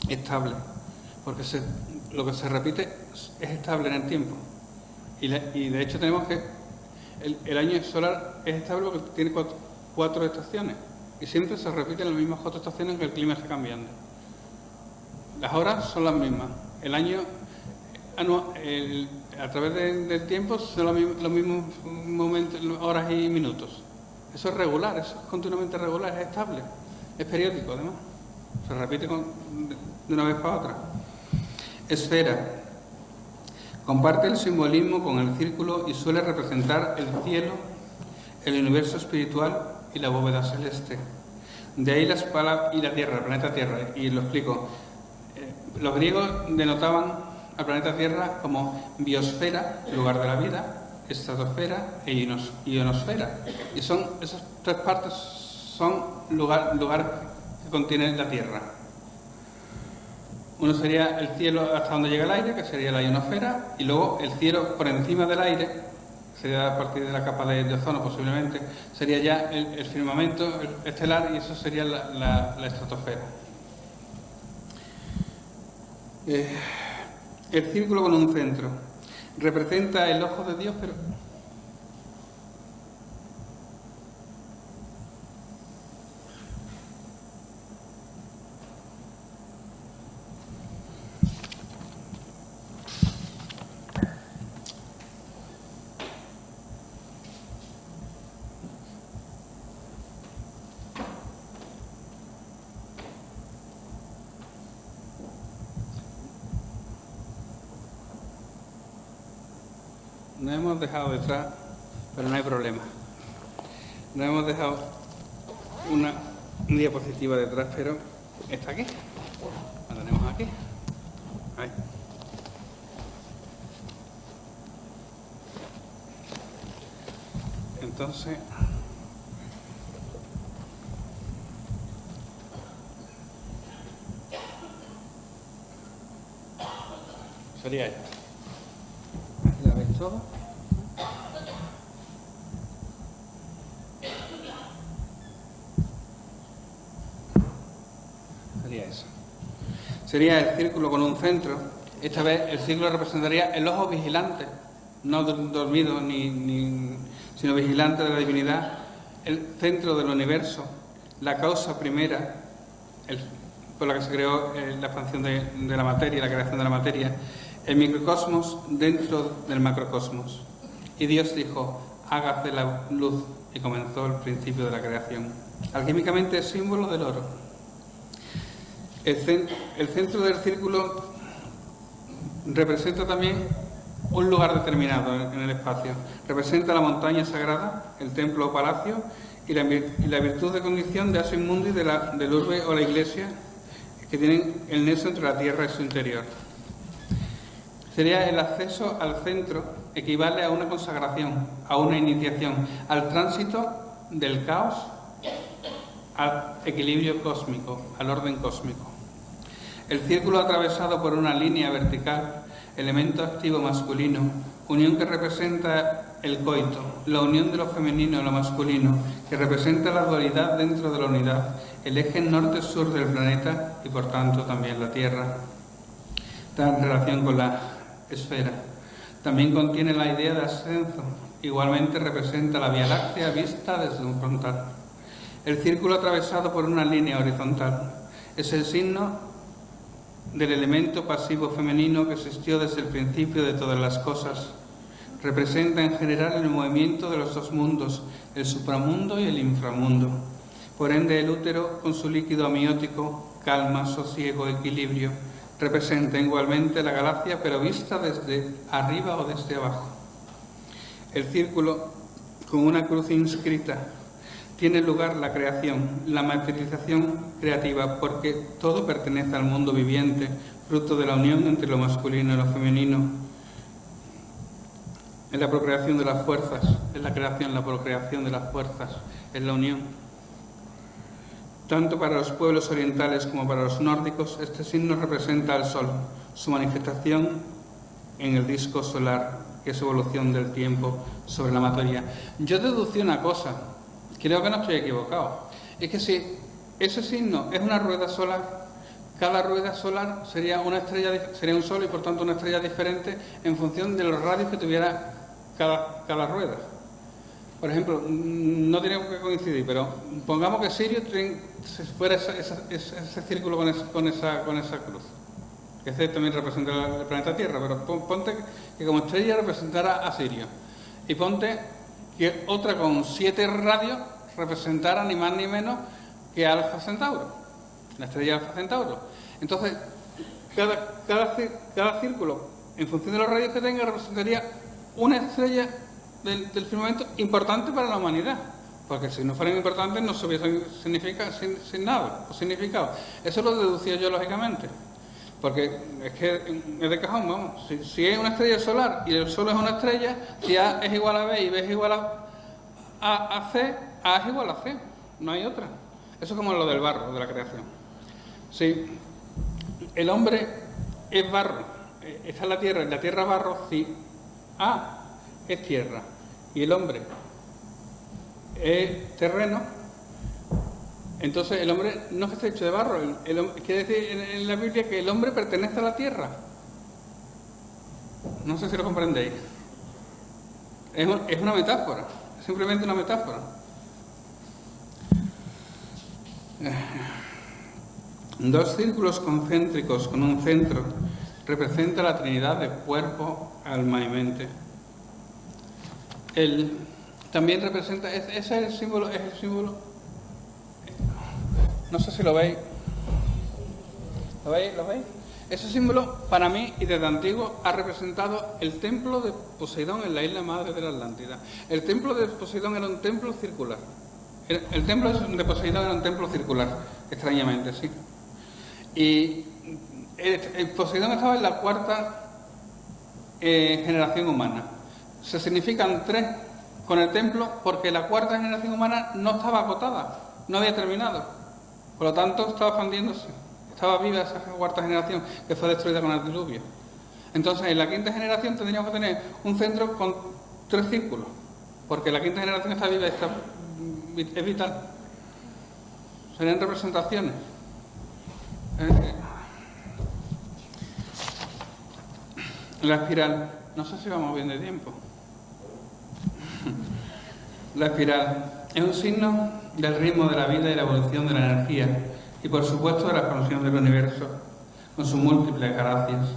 estable, porque lo que se repite es estable en el tiempo. Y de hecho tenemos que el año solar es estable porque tiene cuatro estaciones y siempre se repiten las mismas 4 estaciones que el clima está cambiando. Las horas son las mismas. El año a través del tiempo son los mismos momentos, horas y minutos. Eso es regular, eso es continuamente regular, es estable, es periódico además. Se repite de una vez para otra. Esfera. Comparte el simbolismo con el círculo y suele representar el cielo, el universo espiritual y la bóveda celeste. De ahí las palabras y la Tierra, el planeta Tierra. Y lo explico. Los griegos denotaban al planeta Tierra como biosfera, lugar de la vida, estratosfera e ionosfera. Y esas 3 partes son lugar que contiene la Tierra. Uno sería el cielo hasta donde llega el aire, que sería la ionosfera, y luego el cielo por encima del aire, sería a partir de la capa de ozono posiblemente, sería ya el firmamento estelar y eso sería la estratosfera. El círculo con un centro representa el ojo de Dios, pero nos hemos dejado detrás, pero no hay problema. Nos hemos dejado una diapositiva detrás, pero está aquí. La tenemos aquí. Ahí. Entonces, sería esto. ¿La ves todo? Sería eso. Sería el círculo con un centro. Esta vez el círculo representaría el ojo vigilante, no dormido sino vigilante de la divinidad, el centro del universo, la causa primera por la que se creó la expansión de la materia, la creación de la materia, el microcosmos dentro del macrocosmos. Y Dios dijo, hágase la luz, y comenzó el principio de la creación. Alquímicamente es símbolo del oro. El centro del círculo representa también un lugar determinado en el espacio. Representa la montaña sagrada, el templo o palacio, y la virtud de condición de Asu Mundi del urbe o la iglesia, que tienen el nexo entre la tierra y su interior. Sería el acceso al centro, equivale a una consagración, a una iniciación, al tránsito del caos al equilibrio cósmico, al orden cósmico. El círculo atravesado por una línea vertical, elemento activo masculino, unión que representa el coito, la unión de lo femenino y lo masculino, que representa la dualidad dentro de la unidad, el eje norte-sur del planeta y por tanto también la Tierra. Está en relación con la esfera. También contiene la idea de ascenso, igualmente representa la Vía Láctea vista desde un frontal. El círculo atravesado por una línea horizontal es el signo del elemento pasivo femenino que existió desde el principio de todas las cosas. Representa en general el movimiento de los dos mundos, el supramundo y el inframundo. Por ende, el útero, con su líquido amniótico, calma, sosiego, equilibrio, representa igualmente la galaxia, pero vista desde arriba o desde abajo. El círculo, con una cruz inscrita, tiene lugar la creación, la materialización creativa, porque todo pertenece al mundo viviente, fruto de la unión entre lo masculino y lo femenino. es la procreación de las fuerzas, es la creación, la procreación de las fuerzas, es la unión. Tanto para los pueblos orientales como para los nórdicos, este signo representa al Sol, su manifestación en el disco solar, que es evolución del tiempo sobre la materia. Yo deducí una cosa, creo que no estoy equivocado, es que si ese signo es una rueda solar, cada rueda solar sería una estrella, sería un sol y por tanto una estrella diferente en función de los radios que tuviera cada rueda. Por ejemplo, no tenemos que coincidir, pero pongamos que Sirio fuera ese círculo con esa cruz. Ese también representa el planeta Tierra, pero ponte que como estrella representara a Sirio. Y ponte que otra con 7 radios representara ni más ni menos que Alfa Centauro, la estrella Alfa Centauro. Entonces, cada círculo, en función de los radios que tenga, representaría una estrella del firmamento importante para la humanidad, porque si no fueran importantes no se hubiesen sin nada o significado. Eso lo deducía yo lógicamente, porque es que es de cajón, vamos. Si es una estrella solar y el Sol es una estrella, si A es igual a B y B es igual a C, A es igual a C, no hay otra. Eso es como lo del barro, de la creación. Si el hombre es barro, está en la tierra barro, si A es tierra y el hombre es terreno, entonces el hombre no es que esté hecho de barro, quiere decir en la Biblia que el hombre pertenece a la tierra. No sé si lo comprendéis. Es una metáfora, simplemente una metáfora. Dos círculos concéntricos con un centro representa la trinidad de cuerpo, alma y mente. También representa, ese es el símbolo, no sé si lo veis. ¿Lo veis? Ese símbolo, para mí y desde antiguo, ha representado el templo de Poseidón en la isla madre de la Atlántida. El templo de Poseidón era un templo circular. El templo de Poseidón era un templo circular, extrañamente, sí. Y el Poseidón estaba en la 4ª generación humana. Se significan 3 con el templo porque la 4ª generación humana no estaba acotada, no había terminado. Por lo tanto, estaba expandiéndose. Estaba viva esa 4ª generación que fue destruida con el diluvio. Entonces, en la 5ª generación tendríamos que tener un centro con 3 círculos, porque la 5ª generación está viva, es vital. Serían representaciones. La espiral, no sé si vamos bien de tiempo. La espiral es un signo del ritmo de la vida y la evolución de la energía y por supuesto de la expansión del universo con sus múltiples galaxias.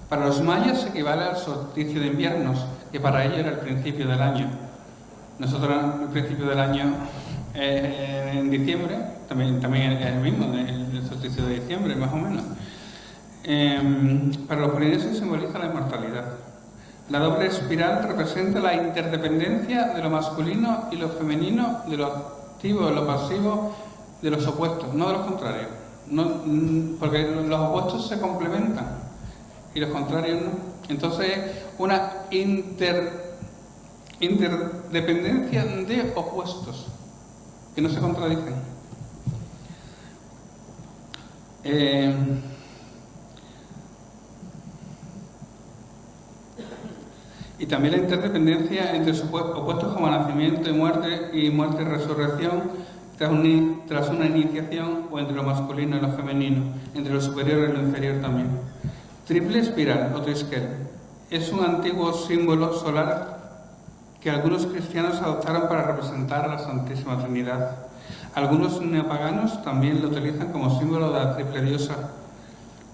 Para los mayas se equivale al solsticio de inviernos, que para ellos era el principio del año. Nosotros el principio del año en diciembre, también es el mismo, el solsticio de diciembre más o menos. Para los polinesios simboliza la inmortalidad. La doble espiral representa la interdependencia de lo masculino y lo femenino, de lo activo y lo pasivo, de los opuestos, no de los contrarios. Porque los opuestos se complementan y los contrarios no. Entonces, una interdependencia de opuestos que no se contradicen. Y también la interdependencia entre opuestos como nacimiento y muerte y resurrección tras una iniciación, o entre lo masculino y lo femenino, entre lo superior y lo inferior también. Triple espiral o triskel es un antiguo símbolo solar que algunos cristianos adoptaron para representar a la Santísima Trinidad. Algunos neopaganos también lo utilizan como símbolo de la triple diosa.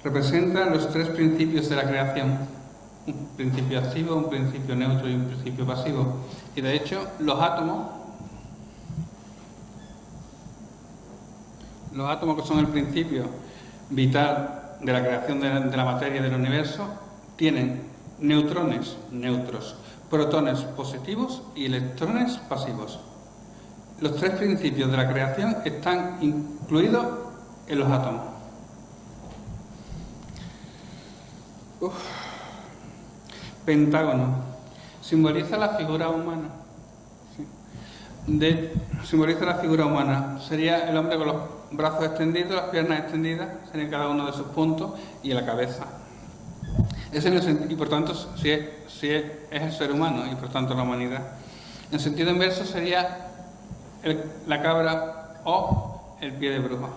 Representa los 3 principios de la creación. Un principio activo, un principio neutro y un principio pasivo. Y de hecho, los átomos que son el principio vital de la creación de la materia del universo, tienen neutrones neutros, protones positivos y electrones pasivos. Los 3 principios de la creación están incluidos en los átomos. Pentágono. Simboliza la figura humana. Simboliza la figura humana. Sería el hombre con los brazos extendidos, las piernas extendidas, sería cada uno de sus puntos, y la cabeza. Y por tanto, si es el ser humano y por tanto la humanidad. En sentido inverso sería la cabra o el pie de bruja.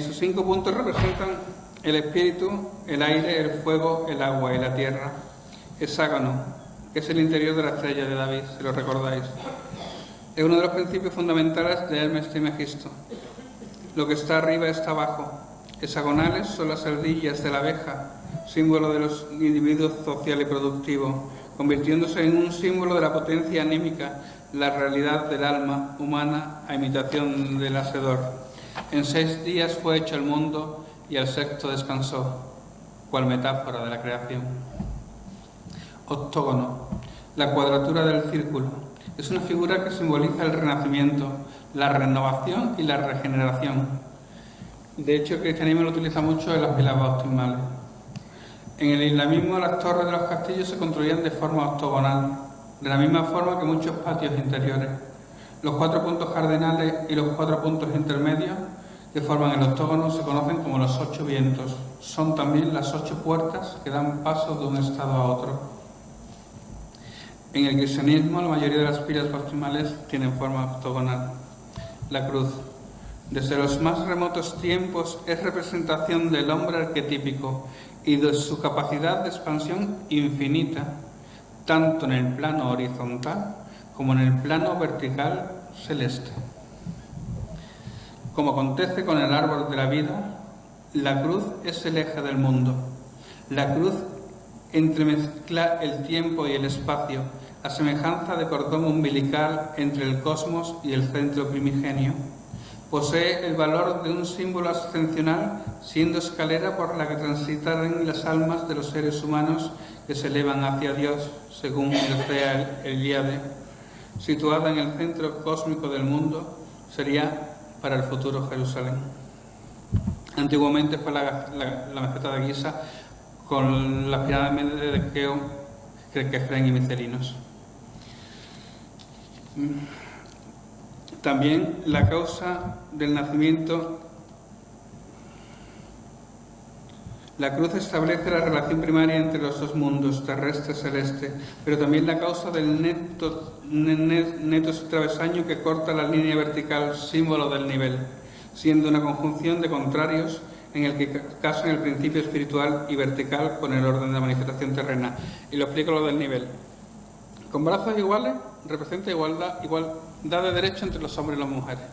Sus 5 puntos representan el espíritu, el aire, el fuego, el agua y la tierra. Hexágono, que es el interior de la estrella de David, si lo recordáis. Es uno de los principios fundamentales de Hermes Trismegisto. Lo que está arriba está abajo. Hexagonales son las ardillas de la abeja, símbolo de los individuos social y productivo, convirtiéndose en un símbolo de la potencia anímica, la realidad del alma humana a imitación del hacedor. En 6 días fue hecho el mundo y al 6º descansó, cual metáfora de la creación. Octógono, la cuadratura del círculo. Es una figura que simboliza el renacimiento, la renovación y la regeneración. De hecho, el cristianismo lo utiliza mucho en las pilas bautismales. En el islamismo, las torres de los castillos se construían de forma octogonal, de la misma forma que muchos patios interiores. Los 4 puntos cardinales y los 4 puntos intermedios que forman el octógono se conocen como los 8 vientos. Son también las 8 puertas que dan paso de un estado a otro. En el cristianismo, la mayoría de las pilas bautismales tienen forma octogonal. La cruz, desde los más remotos tiempos, es representación del hombre arquetípico y de su capacidad de expansión infinita, tanto en el plano horizontal como en el plano vertical celeste. Como acontece con el árbol de la vida, la cruz es el eje del mundo. La cruz entremezcla el tiempo y el espacio, a semejanza de cordón umbilical entre el cosmos y el centro primigenio. Posee el valor de un símbolo ascensional, siendo escalera por la que transitan las almas de los seres humanos que se elevan hacia Dios, según desea el Eliade. Situada en el centro cósmico del mundo, sería para el futuro Jerusalén. Antiguamente fue la meseta de Giza con las pirámides de Kefren y Micelinos. También la causa del nacimiento. La cruz establece la relación primaria entre los dos mundos, terrestre y celeste, pero también la causa del neto travesaño que corta la línea vertical, símbolo del nivel, siendo una conjunción de contrarios en el que casan el principio espiritual y vertical con el orden de la manifestación terrena. Y lo explico lo del nivel. Con brazos iguales representa igualdad de derecho entre los hombres y las mujeres.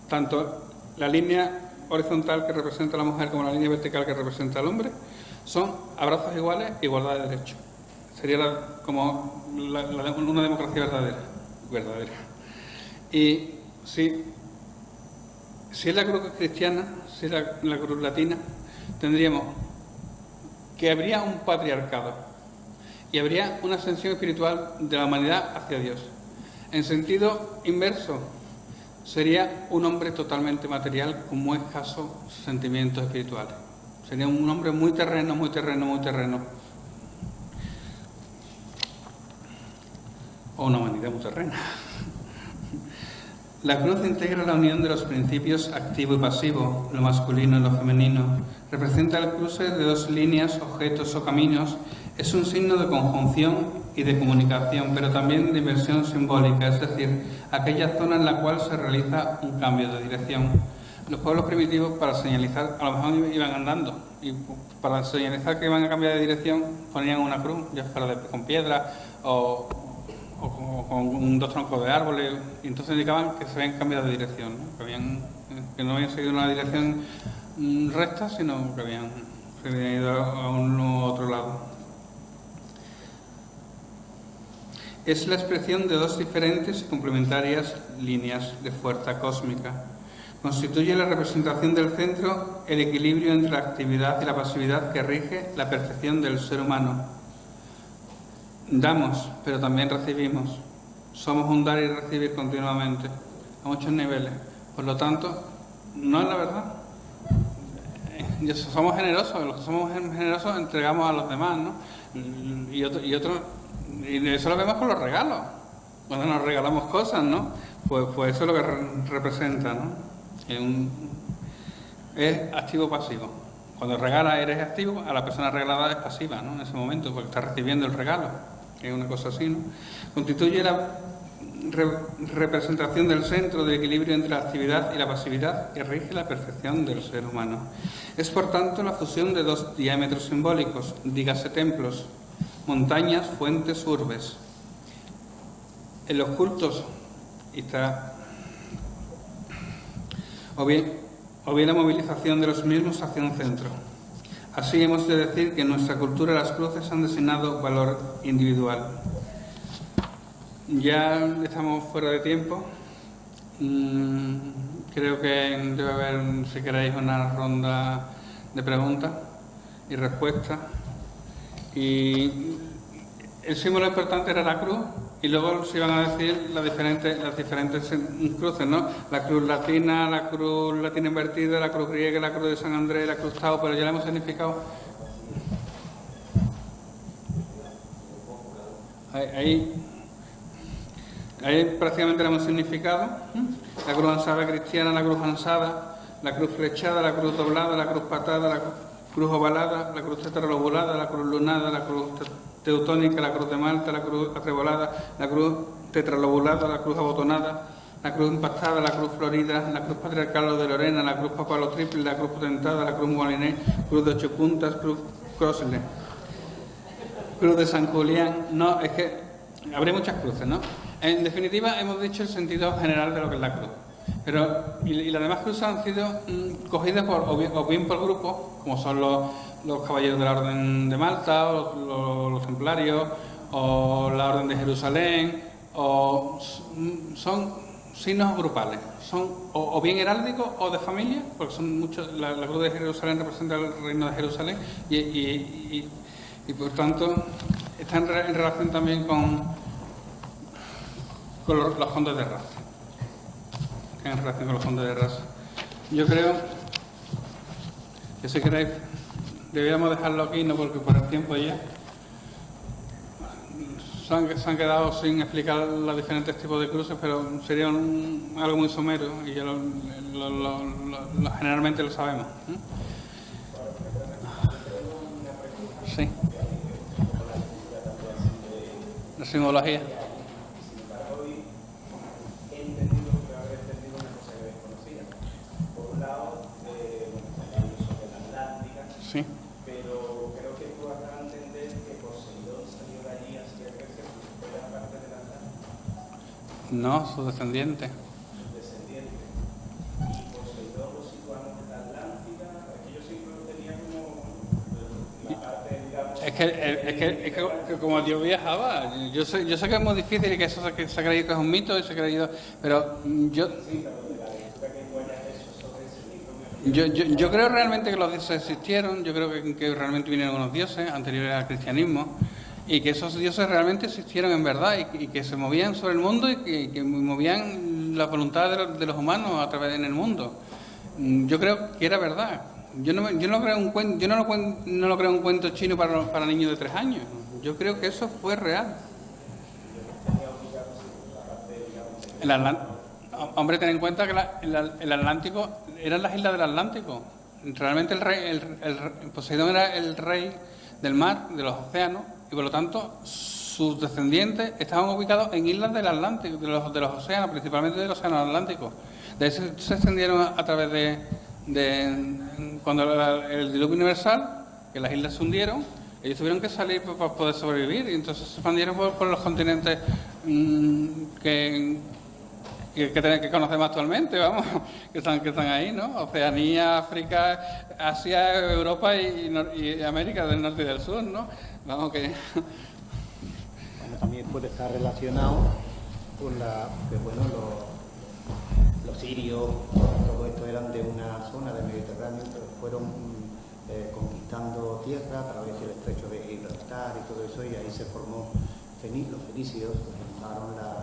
Tanto la línea horizontal que representa a la mujer como la línea vertical que representa al hombre son a brazos iguales, igualdad de derecho. Sería como una democracia verdadera. Y si es la cruz cristiana, si es la cruz latina, tendríamos que habría un patriarcado y habría una ascensión espiritual de la humanidad hacia Dios. En sentido inverso, sería un hombre totalmente material con muy escasos sentimientos espirituales. Sería un hombre muy terreno. O una humanidad muy terrena. La cruz integra la unión de los principios activo y pasivo, lo masculino y lo femenino. Representa el cruce de 2 líneas, objetos o caminos. Es un signo de conjunción y de comunicación, pero también de inversión simbólica, es decir, aquella zona en la cual se realiza un cambio de dirección. Los pueblos primitivos, para señalizar, a lo mejor iban andando, y para señalizar que iban a cambiar de dirección ponían una cruz, ya fuera con piedra o con 2 troncos de árboles, y entonces indicaban que se habían cambiado de dirección, ¿no? Que no habían seguido una dirección recta, sino que habían ido a un u otro lado. Es la expresión de 2 diferentes y complementarias líneas de fuerza cósmica. Constituye la representación del centro, el equilibrio entre la actividad y la pasividad que rige la perfección del ser humano. Damos, pero también recibimos. Somos un dar y recibir continuamente, a muchos niveles. Por lo tanto, no es la verdad. somos generosos, los que somos generosos entregamos a los demás, ¿no? Y eso lo vemos con los regalos, cuando nos regalamos cosas, ¿no? Pues eso es lo que representa, ¿no? Es activo-pasivo. Cuando regalas eres activo, a la persona regalada es pasiva, ¿no? En ese momento, porque está recibiendo el regalo, es una cosa así, ¿no? Constituye la representación del centro del equilibrio entre la actividad y la pasividad que rige la perfección del ser humano. Es, por tanto, la fusión de dos diámetros simbólicos, dígase templos, montañas, fuentes, urbes. En los cultos está o bien la movilización de los mismos hacia un centro. Así hemos de decir que en nuestra cultura las cruces han designado valor individual. Ya estamos fuera de tiempo. Creo que debe haber, si queréis, una ronda de preguntas y respuestas. Y el símbolo importante era la cruz, y luego se iban a decir las diferentes cruces, ¿no? La cruz latina invertida, la cruz griega, la cruz de San Andrés, la cruz Tao, pero ya la hemos significado. Ahí prácticamente la hemos significado. La cruz ansada cristiana, la cruz ansada, la cruz flechada, la cruz doblada, la cruz patada, la cruz ovalada, la cruz tetralobulada, la cruz lunada, la cruz teutónica, la cruz de Malta, la cruz atrebolada, la cruz tetralobulada, la cruz abotonada, la cruz impactada, la cruz florida, la cruz patriarcal de Lorena, la cruz papalo triple, la cruz potentada, la cruz moliné, cruz de 8 puntas, cruz Crossley, cruz de San Julián. No, es que habría muchas cruces, ¿no? En definitiva, hemos dicho el sentido general de lo que es la cruz. Pero, y las demás cruces han sido cogidas o bien por grupos, como son los caballeros de la Orden de Malta, o los templarios, o la Orden de Jerusalén, o son signos grupales. Son o bien heráldicos o de familia, porque son muchos. La Cruz de Jerusalén representa el reino de Jerusalén y por tanto está en relación también con los condes de raza. En relación con los condes de raza. Yo creo que, si queréis, deberíamos dejarlo aquí, no porque por el tiempo ya se han quedado sin explicar los diferentes tipos de cruces, pero sería algo muy somero y ya generalmente lo sabemos. Sí. La simbología. Sí. Pero creo que tú vas a entender que Poseidón salió de allí hacia crecer, porque fue la parte del Atlántico. No, su descendiente. Su descendiente. Y Poseidón lo situamos en la Atlántica, es que yo siempre lo tenía como la parte, digamos. Es que como Dios viajaba, yo sé que es muy difícil y que eso se ha creído que es un mito y se ha creído, pero yo. Yo creo realmente que los dioses existieron, yo creo que realmente vinieron unos dioses anteriores al cristianismo y que esos dioses realmente existieron en verdad y que se movían sobre el mundo y que movían la voluntad de los humanos a través en el mundo. Yo creo que era verdad. Yo no creo un cuento chino para niños de 3 años. Yo creo que eso fue real. Hombre, ten en cuenta que el Atlántico eran las islas del Atlántico. Realmente Poseidón era el rey del mar, de los océanos, y por lo tanto sus descendientes estaban ubicados en islas del Atlántico, de los océanos, principalmente del océano Atlántico. De ahí se extendieron a través de cuando el diluvio universal, que las islas se hundieron, ellos tuvieron que salir para poder sobrevivir, y entonces se expandieron por los continentes que conocemos actualmente, vamos, que están ahí, ¿no? Oceanía, África, Asia, Europa y América del Norte y del Sur, ¿no? Vamos que. Bueno, también puede estar relacionado con los sirios, todo esto eran de una zona del Mediterráneo, pero fueron conquistando tierra a través del estrecho de Gibraltar y todo eso, y ahí se formó los fenicios, formaron la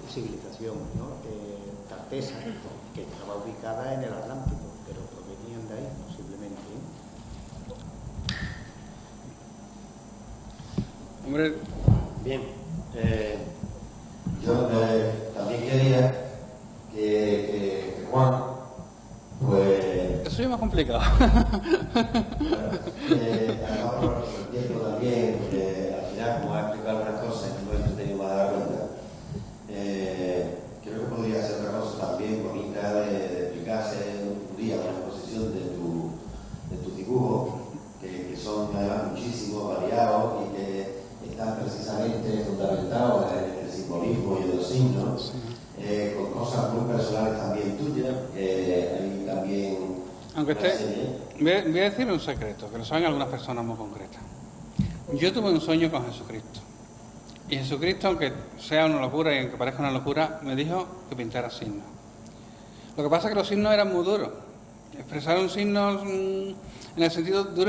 civilización, ¿no? Tartesa, que estaba ubicada en el Atlántico, pero provenía venían de ahí, posiblemente. Hombre, Bien, yo también quería que Juan, pues... eso es más complicado. Además por el tiempo también, al final, como ha explicado algunas cosas, no he tenido más de la cuenta, creo que podría ser otra cosa también bonita de explicarse un día una exposición de tus dibujos, que son además muchísimos, variados y que están precisamente fundamentados en el simbolismo y en los signos, con cosas muy personales también tuyas, hay también... Aunque voy a decir un secreto, que lo saben algunas personas muy concretas. Yo tuve un sueño con Jesucristo. Y Jesucristo, aunque sea una locura y aunque parezca una locura, me dijo que pintara signos. Lo que pasa es que los signos eran muy duros. Expresaron signos duros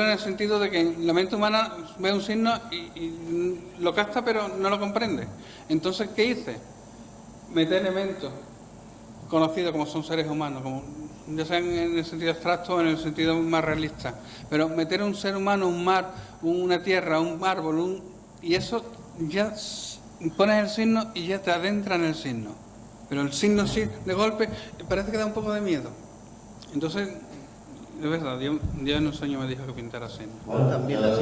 en el sentido de que la mente humana ve un signo y lo capta pero no lo comprende. Entonces, ¿qué hice? Meter elementos conocidos como son seres humanos, como, ya sean en el sentido abstracto o en el sentido más realista. Pero meter un ser humano, un mar, una tierra, un árbol, y eso ya pones el signo y ya te adentra en el signo. Pero el signo sí, de golpe, parece que da un poco de miedo. Entonces, es verdad, Dios en un sueño me dijo que pintara signos. Bueno, también la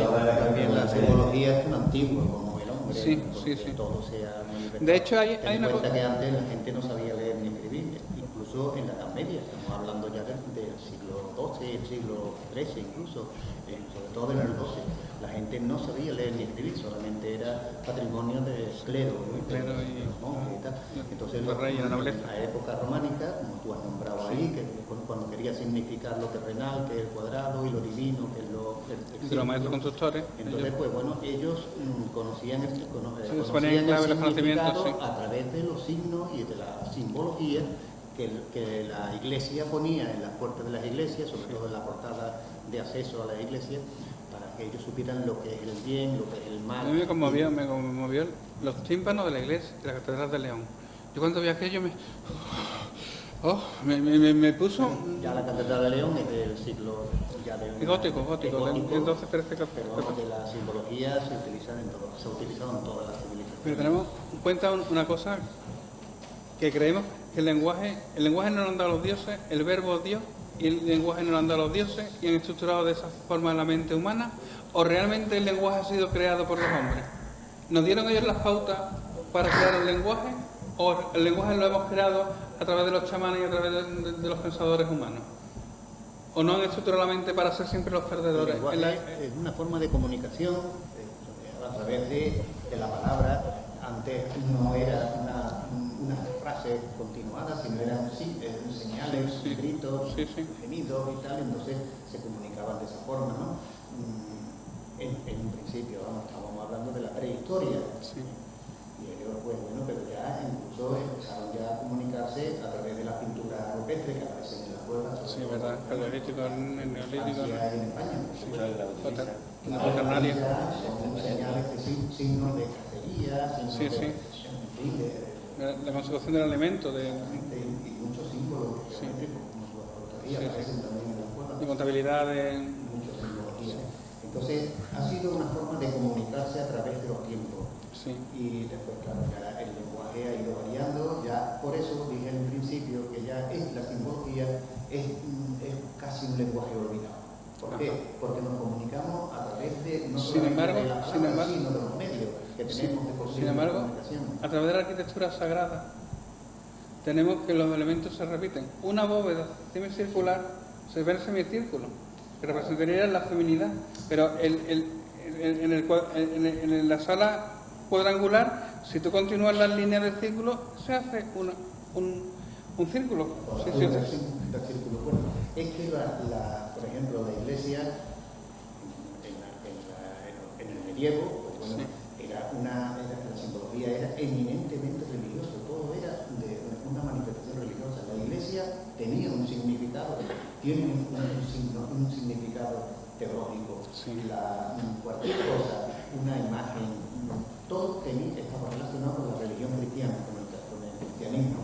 simbología es tan antigua como el hombre, Sí, porque sí. todo sea muy inventado. De hecho, hay Ten en una cuenta cosa... que antes la gente no sabía leer ni escribir, incluso en la Edad Media, estamos hablando ya del siglo XII, el siglo XIII incluso, sobre todo en el XII. La gente no sabía leer ni escribir, solamente era patrimonio del clero, ¿no? De los monjes y tal. Entonces, los reyes, la nobleza. en la época románica, como tú has nombrado ahí, que cuando quería significar lo terrenal, que es el cuadrado, y lo divino, que es de los maestros constructores. Entonces, pues bueno, ellos conocían el conocimientos, a través de los signos y de la simbología que la Iglesia ponía en las puertas de las iglesias, sobre todo en la portada de acceso a la iglesia, para que ellos supieran lo que es el bien, lo que es el mal. A mí me conmovió los tímpanos de la iglesia, de la Catedral de León. Yo cuando vi aquello me puso... Ya la Catedral de León es del siglo... gótico, del 12, 13, pero de la simbología se utiliza en todas las civilizaciones. Pero tenemos en cuenta una cosa, que creemos que el lenguaje no lo han dado los dioses, el verbo es Dios, y el lenguaje no lo han dado los dioses y han estructurado de esa forma la mente humana, o realmente el lenguaje ha sido creado por los hombres. ¿Nos dieron ellos las pautas para crear el lenguaje, o el lenguaje lo hemos creado a través de los chamanes y a través de los pensadores humanos? ¿O no han estructurado la mente para ser siempre los perdedores? El lenguaje es una forma de comunicación a través de la palabra. Antes no era una frase continuada, sino eran señales, gritos, gemidos y tal, entonces se comunicaban de esa forma, ¿no? En un principio, estábamos hablando de la prehistoria. Y ellos, pues bueno, pero ya incluso empezaron ya a comunicarse a través de las pinturas rupestres que aparecen en las cuevas. Sí, verdad, el neolítico, el neolítico. En España. Una cuaternaria. Son señales de signos de cacería, signos de la consecución del alimento, y muchos símbolos geométricos, como su astrología, aparecen también en las cuevas. de contabilidad, Muchos simbologías. Entonces, ha sido una forma de comunicarse a través de los tiempos. Y después, claro, ya el lenguaje ha ido variando. Ya por eso dije en principio que ya la simbología es casi un lenguaje olvidado. ¿Por qué? Porque nos comunicamos a través de no solamente de la palabra, sino de los medios que tenemos de comunicación. A través de la arquitectura sagrada tenemos que los elementos se repiten. Una bóveda semicircular se ve en semicírculo, que representaría la feminidad, pero en la sala cuadrangular, si tú continúas las líneas del círculo, se hace un círculo. Del círculo. Bueno, es que por ejemplo, la iglesia en el medievo, pues bueno, la simbología era eminentemente religiosa, todo era de una manifestación religiosa. La iglesia tenía un significado, tiene un significado teológico. Cualquier cosa, una imagen, todo estaba relacionado con la religión cristiana, con el cristianismo.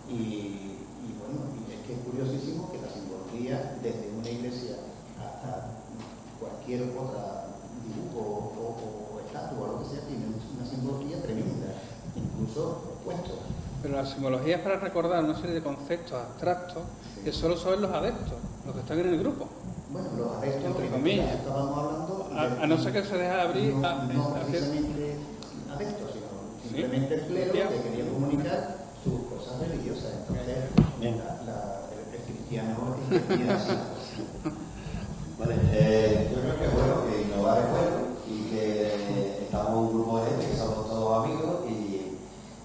Y bueno, es que es curiosísimo que la simbología, desde discurso opuesto. Pero la simbología es para recordar una serie de conceptos abstractos que solo saben los adeptos, los que están en el grupo. Bueno, los adeptos, Entre comillas. estábamos hablando... A no ser que se deje abrir no, a precisamente adeptos, sino simplemente el clero que quería comunicar sus cosas religiosas. Entonces, el cristiano entendía así. Vale, yo creo que es bueno, que innovar es bueno y que estamos un grupo de gente que somos todos amigos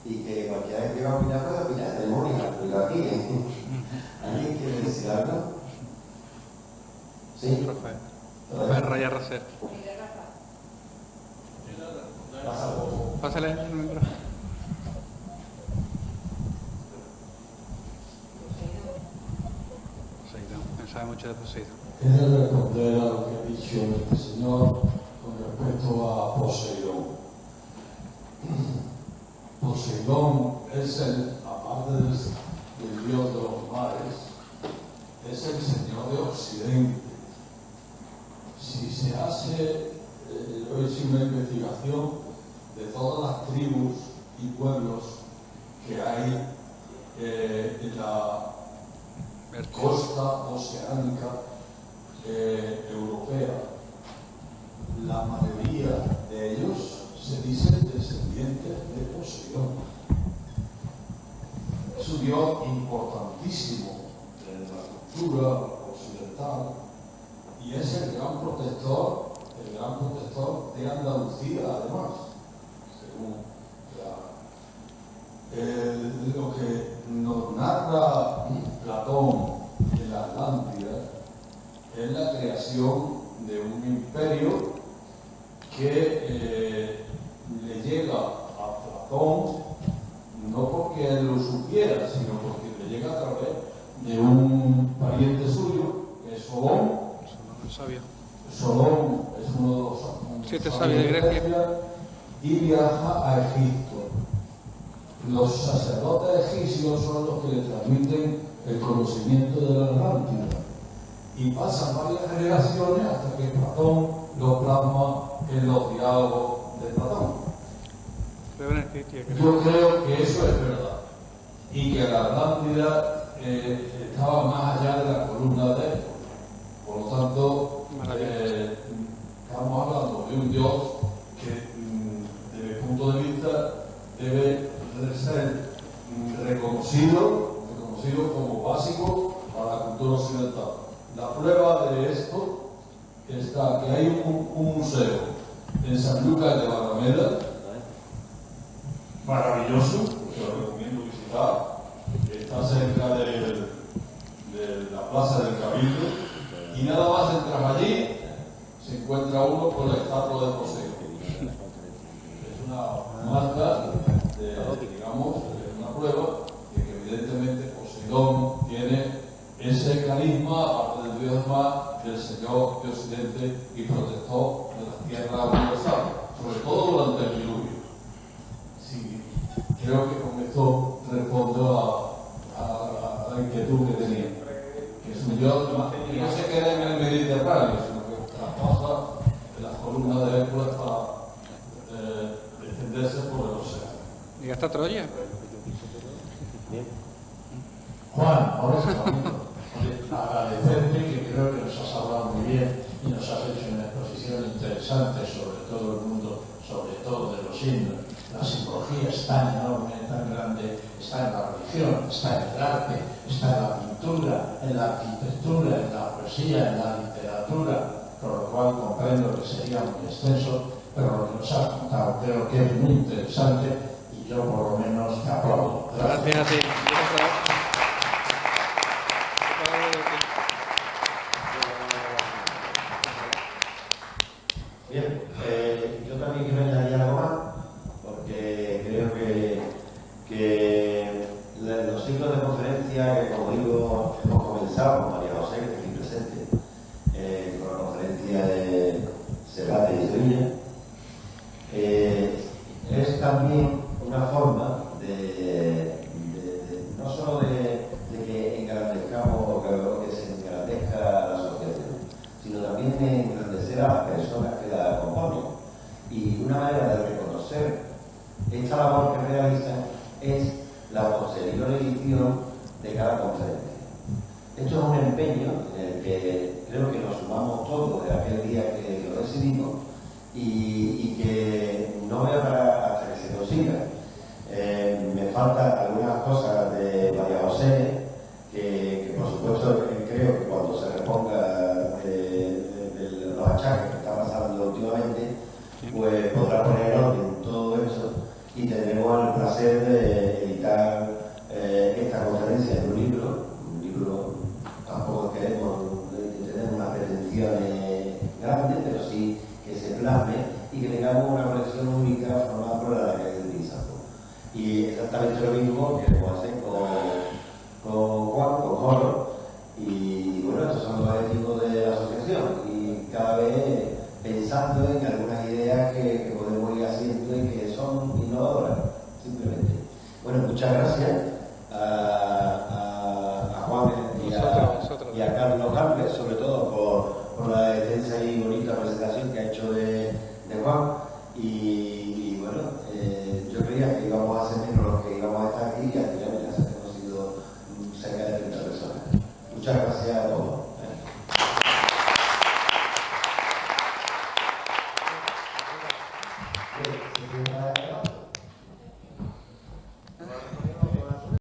y que cualquiera que quiera opinar puede opinar. Tenemos un ejemplo aquí. ¿Alguien quiere decir algo? Sí. Profe Raya Racer. Pásale el micrófono. Poseidón, él sabe mucho de Poseidón. Quería responder a lo que ha dicho este señor con respecto a Poseidón. Poseidón es aparte del dios de los mares, es el señor de Occidente. Si se hace, yo hice una investigación de todas las tribus y pueblos que hay en la costa oceánica europea, la mayoría de ellos se dicen descendientes de Poseidón. Es un dios importantísimo en la cultura occidental y es el gran protector de Andalucía, además, según lo que nos narra Platón en la Atlántida. Es la creación de un imperio que le llega a Platón no porque él lo supiera, sino porque le llega a través de un pariente suyo, que es Solón. Solón es uno de los 7 sabios de Grecia y viaja a Egipto. Los sacerdotes egipcios son los que le transmiten el conocimiento de la Atlántida. Y pasan varias generaciones hasta que Platón lo plasma en los diálogos de Platón. Yo creo que eso es verdad. Y que la Atlántida estaba más allá de la columna de él. Por lo tanto, estamos hablando de un Dios que, desde mi punto de vista, debe ser reconocido como básico para la cultura occidental. La prueba de esto está que hay un museo en San Lucas de Barrameda, maravilloso, que lo recomiendo visitar, que está cerca de la plaza del Cabildo, y nada más entras allí, se encuentra uno con la estatua de Poseidón. Es una marca, digamos, una prueba de que evidentemente Poseidón tiene ese carisma, aparte del Dios más, del Señor de Occidente y protector de la tierra universal, sobre todo durante el diluvio. Sí, creo que con esto respondo a la inquietud que tenía. Que es un Dios que no se queda en el Mediterráneo, sino que traspasa las columnas de Hércules para defenderse por el océano. ¿Y hasta Troya? Bien. Juan, ahora está agradecerte, que creo que nos has hablado muy bien y nos has hecho una exposición interesante sobre todo el mundo, sobre todo de los himnos. La simbología es tan enorme, tan grande, está en la religión, está en el arte, está en la pintura, en la arquitectura, en la poesía, en la literatura, con lo cual comprendo que sería muy extenso, pero lo que nos has contado creo que es muy interesante y yo por lo menos te aplaudo. Gracias a ti. Bien, yo también quiero añadir algo más, porque creo que los ciclos de conferencia que, como digo, hemos comenzado con María José, que está aquí presente, con la conferencia de Serrate y Sevilla, es también una forma no solo de que engrandezcamos o que se engrandezca la asociación, sino también de engrandecer a las personas que la componen. Y una manera de reconocer esta labor que realizan Y exactamente lo mismo queremos hacer con Juan, con Joro. Y bueno, estos son los objetivos de la asociación. Y cada vez pensando en algunas ideas que podemos ir haciendo y que son innovadoras, simplemente. Bueno, muchas gracias a Juan y a Carlos Galvez, sobre todo por la extensa y bonita presentación que ha hecho de Juan. Y bueno, yo creía que íbamos a hacer menos los que íbamos a estar aquí y al final ya hemos sido cerca de 30 personas. Muchas gracias a todos.